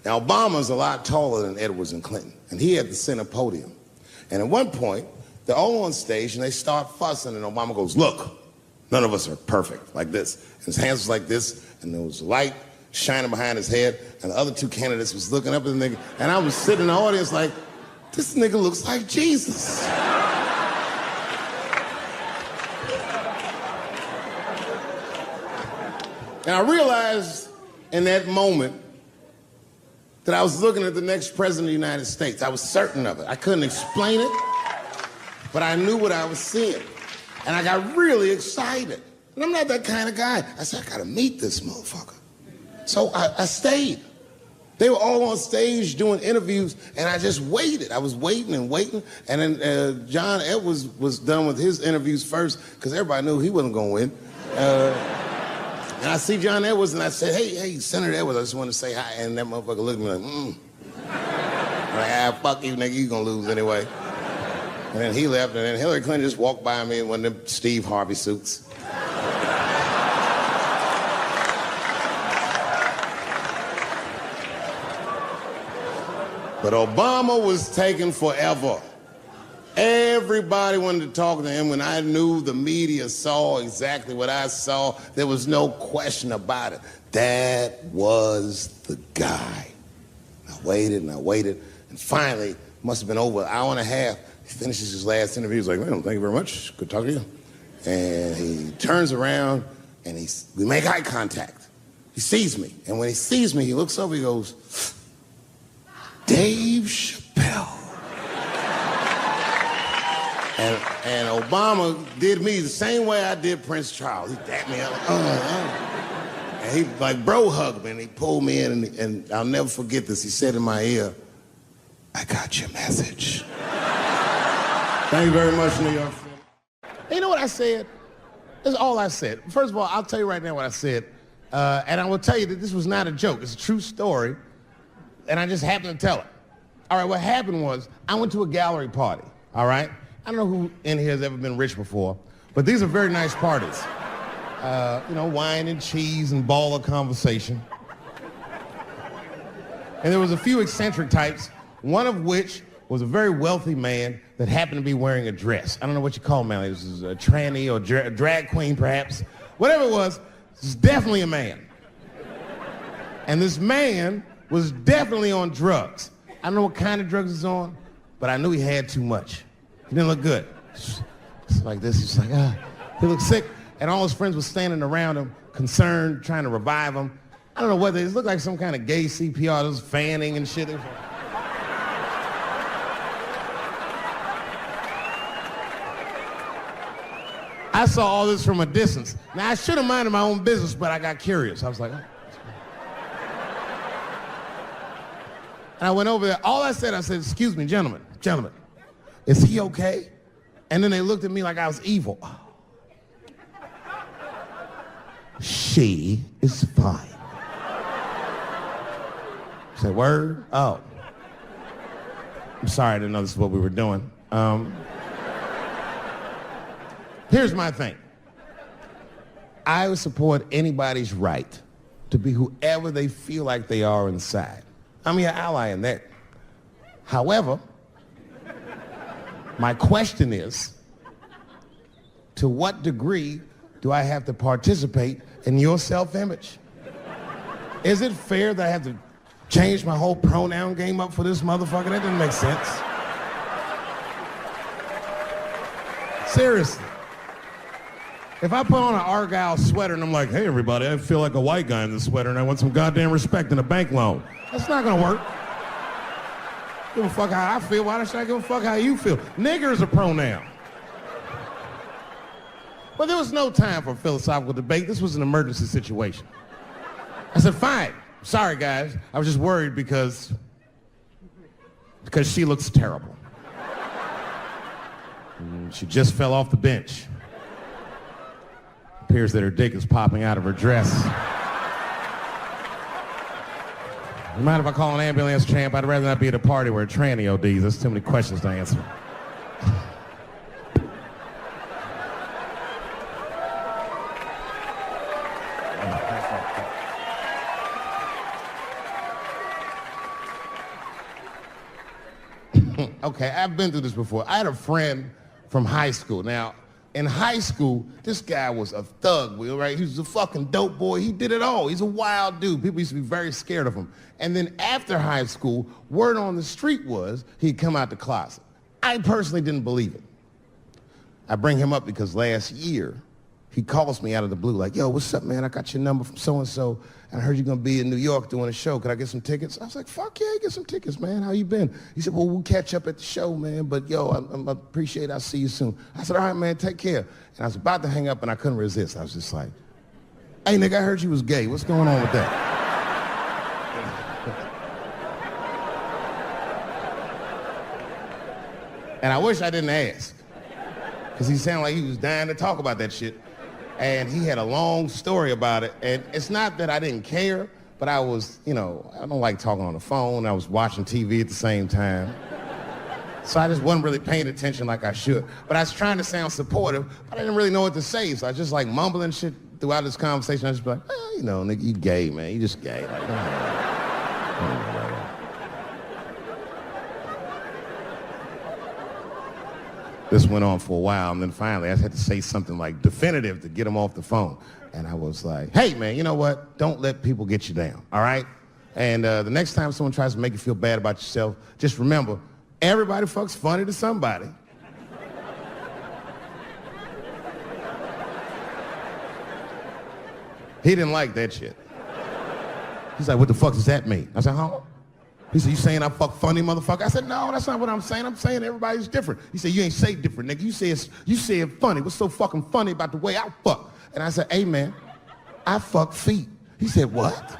Now, Obama's a lot taller than Edwards and Clinton, and he had the center podium. And at one point, they're all on stage, and they start fussing, and Obama goes, look, none of us are perfect, like this. And his hands was like this, and there was light shining behind his head, and the other two candidates was looking up at the nigga, and I was sitting in the audience like, this nigga looks like Jesus. And I realized in that moment that I was looking at the next president of the United States. I was certain of it. I couldn't explain it, but I knew what I was seeing. And I got really excited. And I'm not that kind of guy. I said, I gotta meet this motherfucker. So I stayed. They were all on stage doing interviews, and I just waited. I was waiting and waiting, and then John Edwards was done with his interviews first, because everybody knew he wasn't gonna win. And I see John Edwards, and I said, hey, Senator Edwards, I just want to say hi. And that motherfucker looked at me like, I'm like, fuck you, nigga, you gonna lose anyway. And then he left, and then Hillary Clinton just walked by me in one of them Steve Harvey suits. But Obama was taking forever. Everybody wanted to talk to him. When I knew the media saw exactly what I saw, there was no question about it. That was the guy. I waited and I waited, and finally, it must have been over an hour and a half, he finishes his last interview. He's like, well, thank you very much. Good talking to you. And he turns around, and we make eye contact. He sees me, and when he sees me, he looks over, he goes, Dave Chappelle. And Obama did me the same way I did Prince Charles. He dapped me up, and he like bro hugged me, and he pulled me in, and I'll never forget this. He said in my ear, I got your message. Thank you very much, New York City. You know what I said? That's all I said. First of all, I'll tell you right now what I said. And I will tell you that this was not a joke. It's a true story. And I just happened to tell it. All right, what happened was I went to a gallery party, all right? I don't know who in here has ever been rich before, but these are very nice parties. You know, wine and cheese and ball of conversation. And there was a few eccentric types, one of which was a very wealthy man that happened to be wearing a dress. I don't know what you call him, man. This is a tranny or a drag queen, perhaps. Whatever it was definitely a man. And this man was definitely on drugs. I don't know what kind of drugs he's on, but I knew he had too much. He didn't look good. It's like this. He's like, he looked sick. And all his friends were standing around him, concerned, trying to revive him. I don't know whether it looked like some kind of gay CPR. There was fanning and shit. I saw all this from a distance. Now, I should have minded my own business, but I got curious. I was like, oh. And I went over there. All I said, excuse me, gentlemen, is he okay? And then they looked at me like I was evil. She is fine. I said, word? Oh. I'm sorry, I didn't know this is what we were doing. Here's my thing. I would support anybody's right to be whoever they feel like they are inside. I'm your ally in that. However, my question is, to what degree do I have to participate in your self-image? Is it fair that I have to change my whole pronoun game up for this motherfucker? That doesn't make sense. Seriously. If I put on an Argyle sweater and I'm like, hey everybody, I feel like a white guy in this sweater and I want some goddamn respect and a bank loan. That's not gonna work. Give a fuck how I feel. Why should I give a fuck how you feel? Nigger is a pronoun. But there was no time for philosophical debate. This was an emergency situation. I said, fine. Sorry, guys. I was just worried because she looks terrible. She just fell off the bench. Appears that her dick is popping out of her dress. You mind if I call an ambulance, champ? I'd rather not be at a party where a tranny ODs. There's too many questions to answer. Okay, I've been through this before. I had a friend from high school. Now, in high school, this guy was a thug, right? He was a fucking dope boy. He did it all. He's a wild dude. People used to be very scared of him. And then after high school, word on the street was he'd come out the closet. I personally didn't believe it. I bring him up because last year, he calls me out of the blue like, yo, what's up, man? I got your number from so-and-so, and I heard you're going to be in New York doing a show. Could I get some tickets? I was like, fuck yeah, get some tickets, man. How you been? He said, well, we'll catch up at the show, man, but yo, I appreciate it. I'll see you soon. I said, all right, man, take care. And I was about to hang up, and I couldn't resist. I was just like, hey, nigga, I heard you was gay. What's going on with that? And I wish I didn't ask, because he sounded like he was dying to talk about that shit. And he had a long story about it. And it's not that I didn't care, but I was, I don't like talking on the phone. I was watching TV at the same time. So I just wasn't really paying attention like I should. But I was trying to sound supportive, but I didn't really know what to say. So I was just like mumbling shit throughout this conversation. I was just like, nigga, you gay, man. You just gay. Like, This went on for a while, and then finally I had to say something like definitive to get him off the phone. And I was like, hey, man, you know what? Don't let people get you down, all right? And the next time someone tries to make you feel bad about yourself, just remember, everybody fucks funny to somebody. He didn't like that shit. He's like, what the fuck does that mean? I said, huh? He said, you saying I fuck funny, motherfucker? I said, no, that's not what I'm saying. I'm saying everybody's different. He said, you ain't say different, nigga. You said funny. What's so fucking funny about the way I fuck? And I said, hey, man, I fuck feet. He said, what?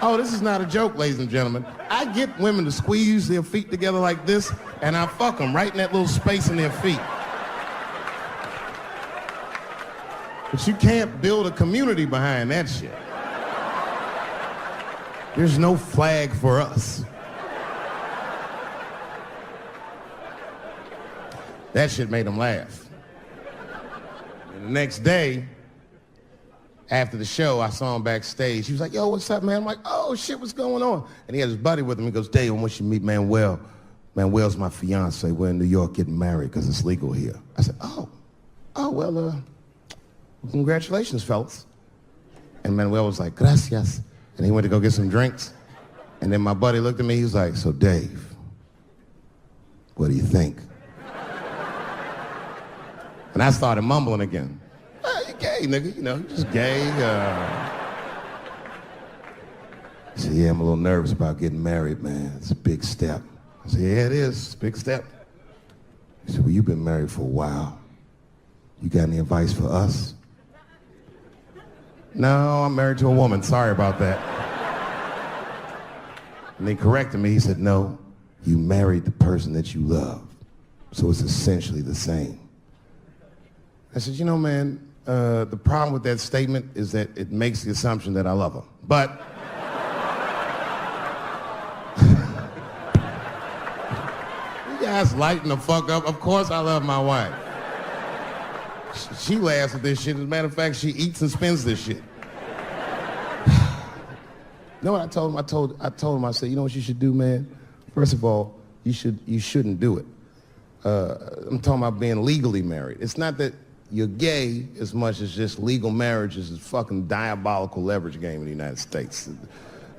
Oh, this is not a joke, ladies and gentlemen. I get women to squeeze their feet together like this, and I fuck them right in that little space in their feet. But you can't build a community behind that shit. There's no flag for us. That shit made him laugh. And the next day, After the show, I saw him backstage. He was like, yo, what's up, man? I'm like, oh, shit, what's going on? And he had his buddy with him. He goes, Dave, I want you to meet Manuel. Manuel's my fiance. We're in New York getting married because it's legal here. I said, well, congratulations, fellas. And Manuel was like, gracias. And he went to go get some drinks. And then my buddy looked at me. He was like, so, Dave, what do you think? And I started mumbling again. You gay, nigga, you know, just gay. He said, yeah, I'm a little nervous about getting married, man. It's a big step. I said, yeah, it is. It's a big step. He said, well, you've been married for a while. You got any advice for us? No, I'm married to a woman. Sorry about that. And he corrected me. He said, no, you married the person that you love. So it's essentially the same. I said, you know, man, the problem with that statement is that it makes the assumption that I love her. But you guys lighten the fuck up. Of course I love my wife. She laughs at this shit. As a matter of fact, she eats and spends this shit. You know what I told him? I told him, I said, you know what you should do, man? First of all, you shouldn't do it. I'm talking about being legally married. It's not that you're gay as much as just legal marriage is a fucking diabolical leverage game in the United States.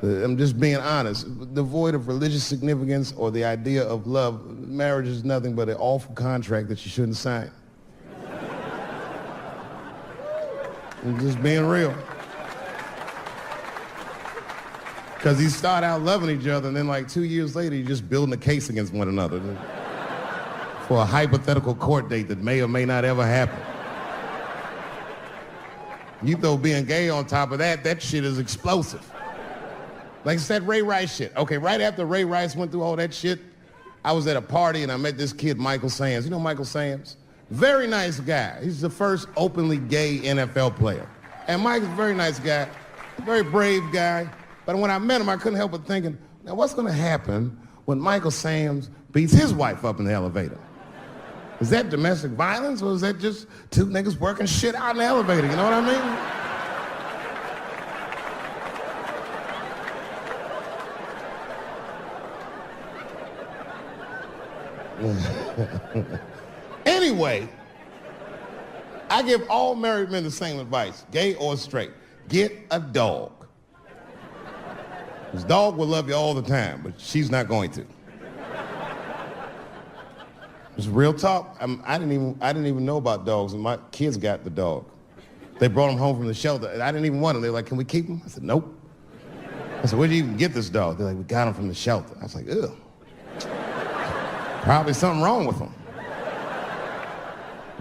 I'm just being honest. Devoid of religious significance or the idea of love, marriage is nothing but an awful contract that you shouldn't sign. I'm just being real. Because you start out loving each other and then like 2 years later you're just building a case against one another for a hypothetical court date that may or may not ever happen. You throw being gay on top of that, that shit is explosive. Like I said, Ray Rice shit. Okay, right after Ray Rice went through all that shit, I was at a party and I met this kid, Michael Samms. You know Michael Samms? Very nice guy. He's the first openly gay NFL player. And Mike's a very nice guy, a very brave guy. But when I met him, I couldn't help but thinking, now what's gonna happen when Michael Samms beats his wife up in the elevator? Is that domestic violence or is that just two niggas working shit out in the elevator? You know what I mean? Anyway, I give all married men the same advice, gay or straight. Get a dog. This dog will love you all the time, but she's not going to. It's real talk. I didn't even know about dogs, and my kids got the dog. They brought him home from the shelter, and I didn't even want him. They were like, can we keep him? I said, nope. I said, where'd you even get this dog? They're like, we got him from the shelter. I was like, ugh. Probably something wrong with him.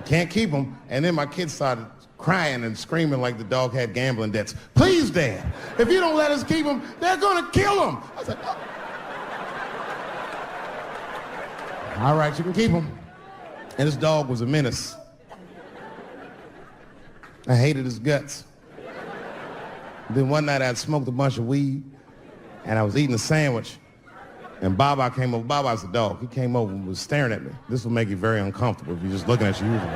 Can't keep him. And then my kids started crying and screaming like the dog had gambling debts. Please, Dad, if you don't let us keep him, they're gonna kill him. I was like, oh. All right, you can keep him. And this dog was a menace. I hated his guts. Then one night I'd smoked a bunch of weed and I was eating a sandwich and Baba came over. Baba's the dog. He came over and was staring at me. This will make you very uncomfortable if you're just looking at you usually.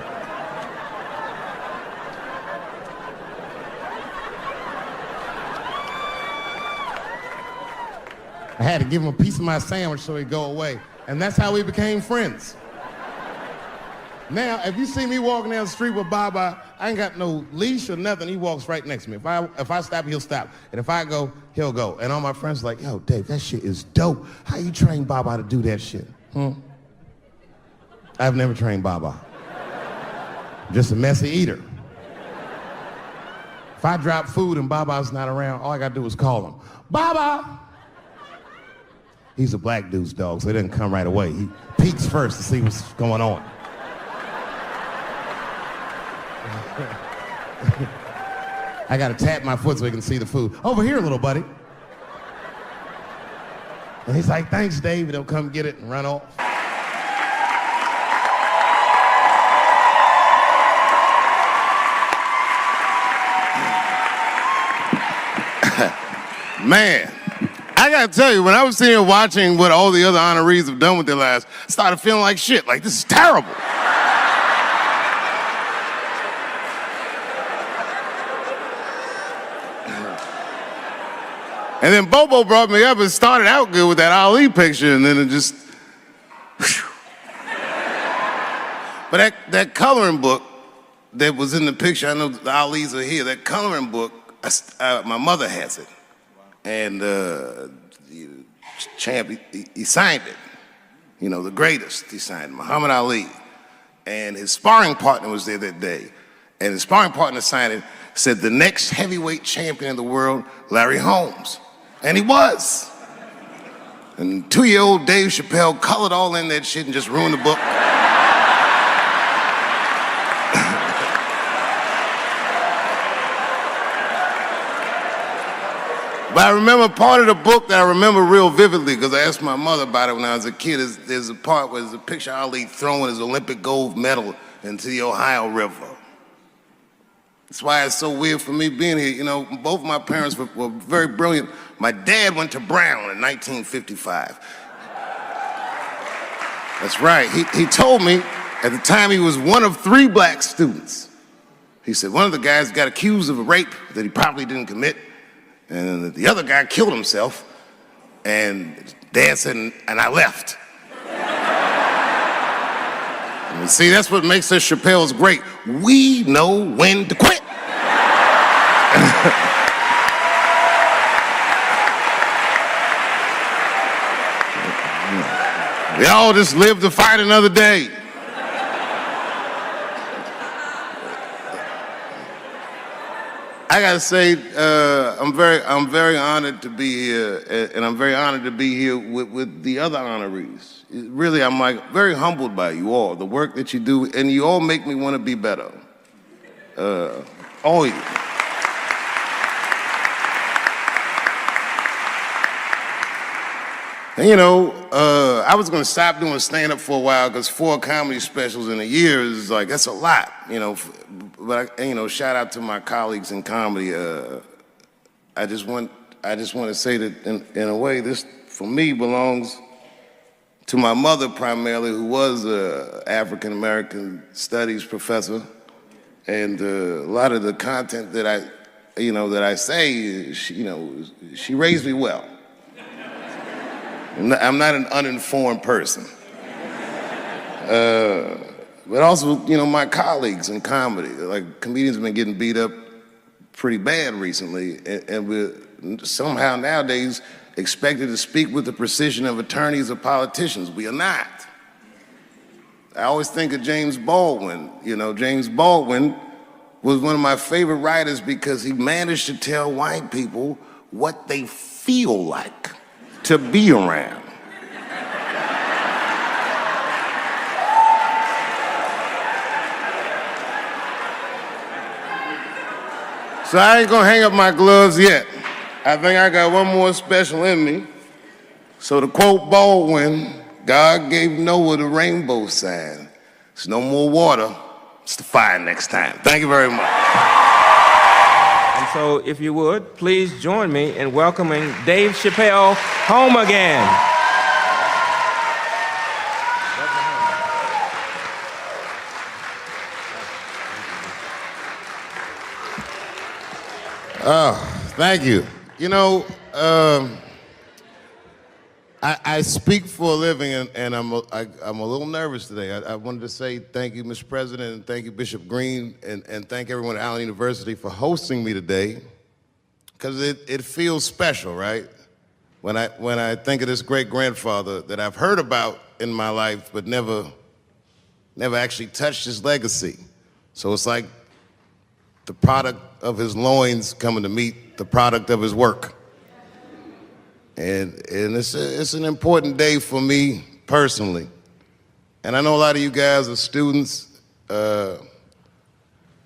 I had to give him a piece of my sandwich so he'd go away. And that's how we became friends. Now, if you see me walking down the street with Baba, I ain't got no leash or nothing. He walks right next to me. If I stop, he'll stop. And if I go, he'll go. And all my friends are like, yo, Dave, that shit is dope. How you train Baba to do that shit? I've never trained Baba. I'm just a messy eater. If I drop food and Baba's not around, all I gotta do is call him. Baba! He's a black dude's dog, so he doesn't come right away. He peeks first to see what's going on. I gotta tap my foot so he can see the food. Over here, little buddy. And he's like, thanks, Dave. He'll come get it and run off. Man, I gotta tell you, when I was sitting here watching what all the other honorees have done with their lives, I started feeling like shit. Like, this is terrible. And then Bobo brought me up and started out good with that Ali picture, and then it just... But that coloring book that was in the picture, I know the Ali's are here, that coloring book, my mother has it. And Champ, he signed it. You know, the greatest, he signed it, Muhammad Ali. And his sparring partner was there that day. And his sparring partner signed it, said the next heavyweight champion of the world, Larry Holmes. And he was. And 2-year-old Dave Chappelle colored all in that shit and just ruined the book. But I remember part of the book that I remember real vividly, because I asked my mother about it when I was a kid. There's a part where there's a picture of Ali throwing his Olympic gold medal into the Ohio River. That's why it's so weird for me being here. You know, both my parents were very brilliant. My dad went to Brown in 1955. That's right. He told me at the time he was one of 3 black students. He said one of the guys got accused of a rape that he probably didn't commit. And the other guy killed himself, and Dad said, and I left. And see, that's what makes us Chappelle's great. We know when to quit. We all just live to fight another day. I gotta say, I'm very honored to be here, and I'm very honored to be here with the other honorees. Really, I'm like very humbled by you all, the work that you do, and you all make me want to be better. All of you. And you know, I was gonna stop doing stand-up for a while because 4 comedy specials in a year is like, that's a lot, you know. But you know, shout out to my colleagues in comedy. I just want to say that in a way, this for me belongs to my mother primarily, who was an African American studies professor, and a lot of the content that I say, she raised me well. I'm not an uninformed person. But also, you know, my colleagues in comedy, like comedians have been getting beat up pretty bad recently, and we're somehow nowadays expected to speak with the precision of attorneys or politicians. We are not. I always think of James Baldwin. You know, James Baldwin was one of my favorite writers because he managed to tell white people what they feel like to be around. So I ain't gonna hang up my gloves yet. I think I got one more special in me. So to quote Baldwin, God gave Noah the rainbow sign. It's no more water, it's the fire next time. Thank you very much. And so if you would, please join me in welcoming Dave Chappelle home again. Oh, thank you. You know, I speak for a living, and I'm a little nervous today. I wanted to say thank you, Mr. President, and thank you, Bishop Green, and thank everyone at Allen University for hosting me today, because it feels special, right? When I think of this great grandfather that I've heard about in my life, but never actually touched his legacy. So it's like the product of his loins coming to meet the product of his work. And it's an important day for me personally. And I know a lot of you guys are students, and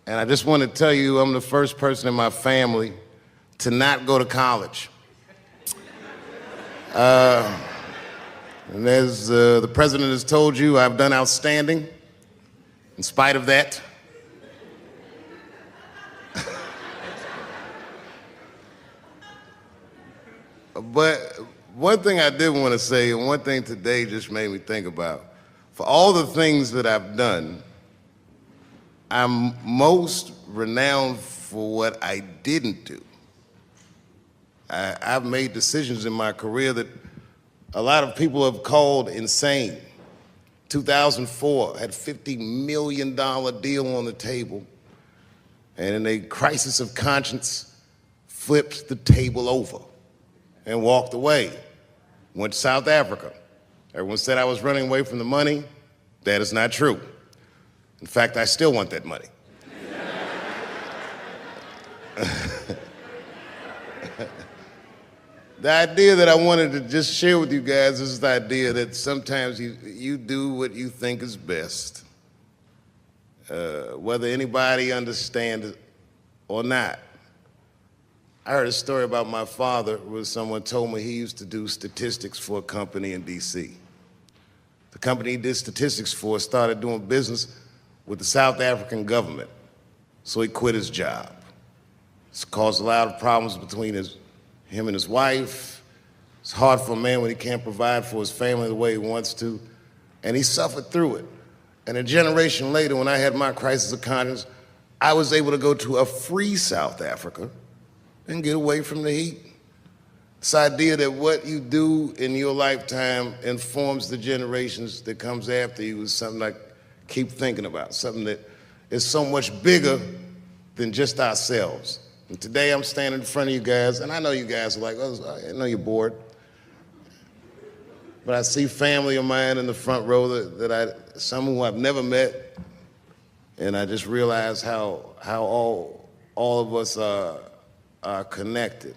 I just want to tell you I'm the first person in my family to not go to college. And as the president has told you, I've done outstanding in spite of that. But one thing I did want to say, and one thing today just made me think about, for all the things that I've done, I'm most renowned for what I didn't do. I've made decisions in my career that a lot of people have called insane. 2004, had a $50 million deal on the table, and in a crisis of conscience, flipped the table over and walked away. Went to South Africa. Everyone said I was running away from the money. That is not true. In fact, I still want that money. The idea that I wanted to just share with you guys is the idea that sometimes you do what you think is best, whether anybody understands it or not. I heard a story about my father where someone told me he used to do statistics for a company in D.C. The company he did statistics for started doing business with the South African government, so he quit his job. It's caused a lot of problems between him and his wife. It's hard for a man when he can't provide for his family the way he wants to, and he suffered through it. And a generation later, when I had my crisis of conscience, I was able to go to a free South Africa and get away from the heat. This idea that what you do in your lifetime informs the generations that comes after you is something I keep thinking about, something that is so much bigger than just ourselves. And today I'm standing in front of you guys, and I know you guys are like, oh, I know you're bored. But I see family of mine in the front row some who I've never met, and I just realize how all of us are connected.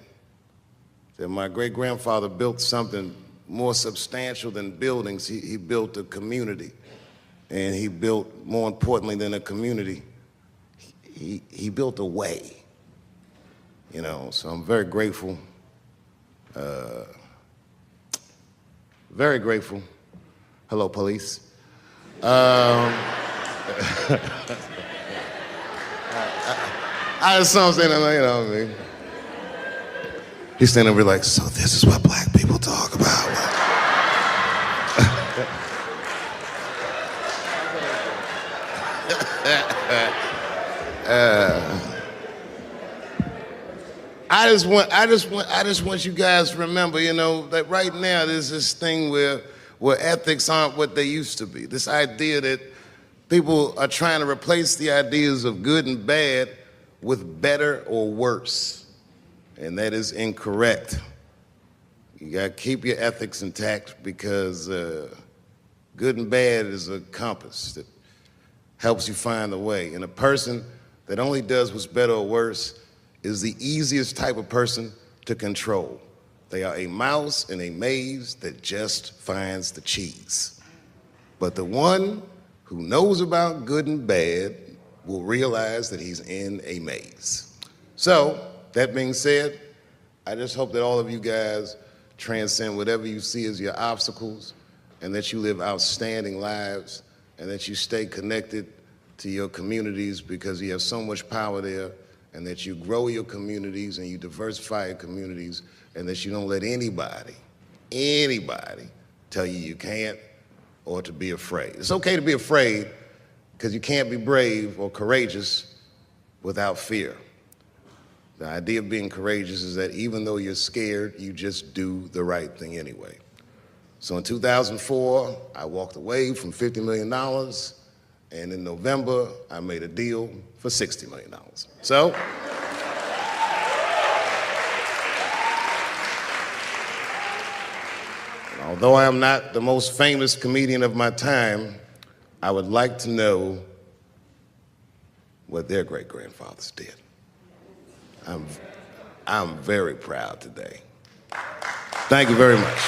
That my great-grandfather built something more substantial than buildings. He built a community, and he built, more importantly than a community, he built a way. You know, so I'm very grateful. Very grateful. Hello, police. I just saw him saying, you know what I mean? He's standing over like, so this is what black people talk about. I just want you guys to remember, you know, that right now there's this thing where ethics aren't what they used to be. This idea that people are trying to replace the ideas of good and bad with better or worse. And that is incorrect. You gotta keep your ethics intact because good and bad is a compass that helps you find the way. And a person that only does what's better or worse is the easiest type of person to control. They are a mouse in a maze that just finds the cheese. But the one who knows about good and bad will realize that he's in a maze. So, that being said, I just hope that all of you guys transcend whatever you see as your obstacles and that you live outstanding lives and that you stay connected to your communities because you have so much power there, and that you grow your communities and you diversify your communities, and that you don't let anybody tell you you can't or to be afraid. It's okay to be afraid because you can't be brave or courageous without fear. The idea of being courageous is that even though you're scared, you just do the right thing anyway. So in 2004, I walked away from $50 million, and in November, I made a deal for $60 million. So, although I am not the most famous comedian of my time, I would like to know what their great-grandfathers did. I'm very proud today. Thank you very much.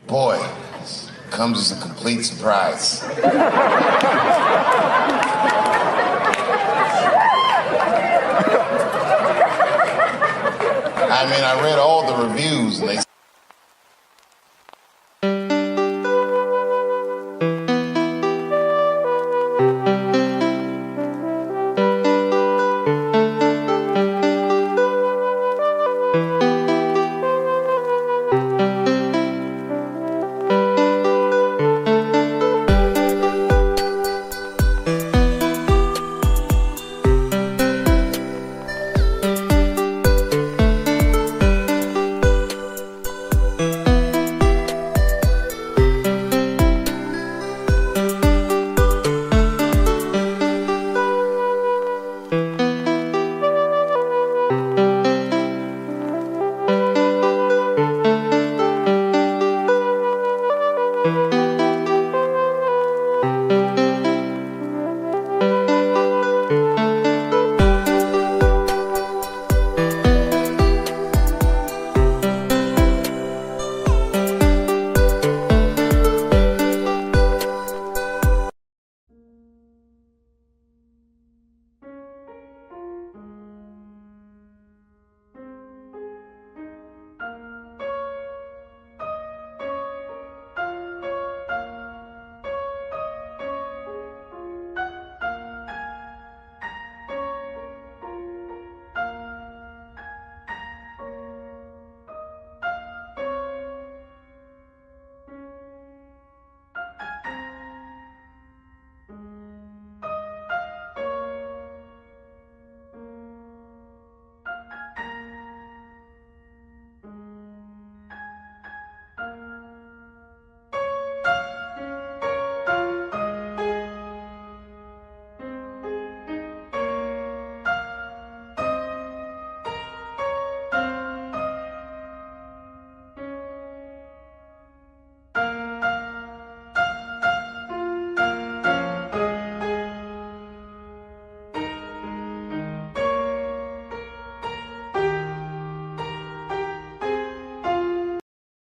Boy, this comes as a complete surprise. I mean, I read all the reviews and they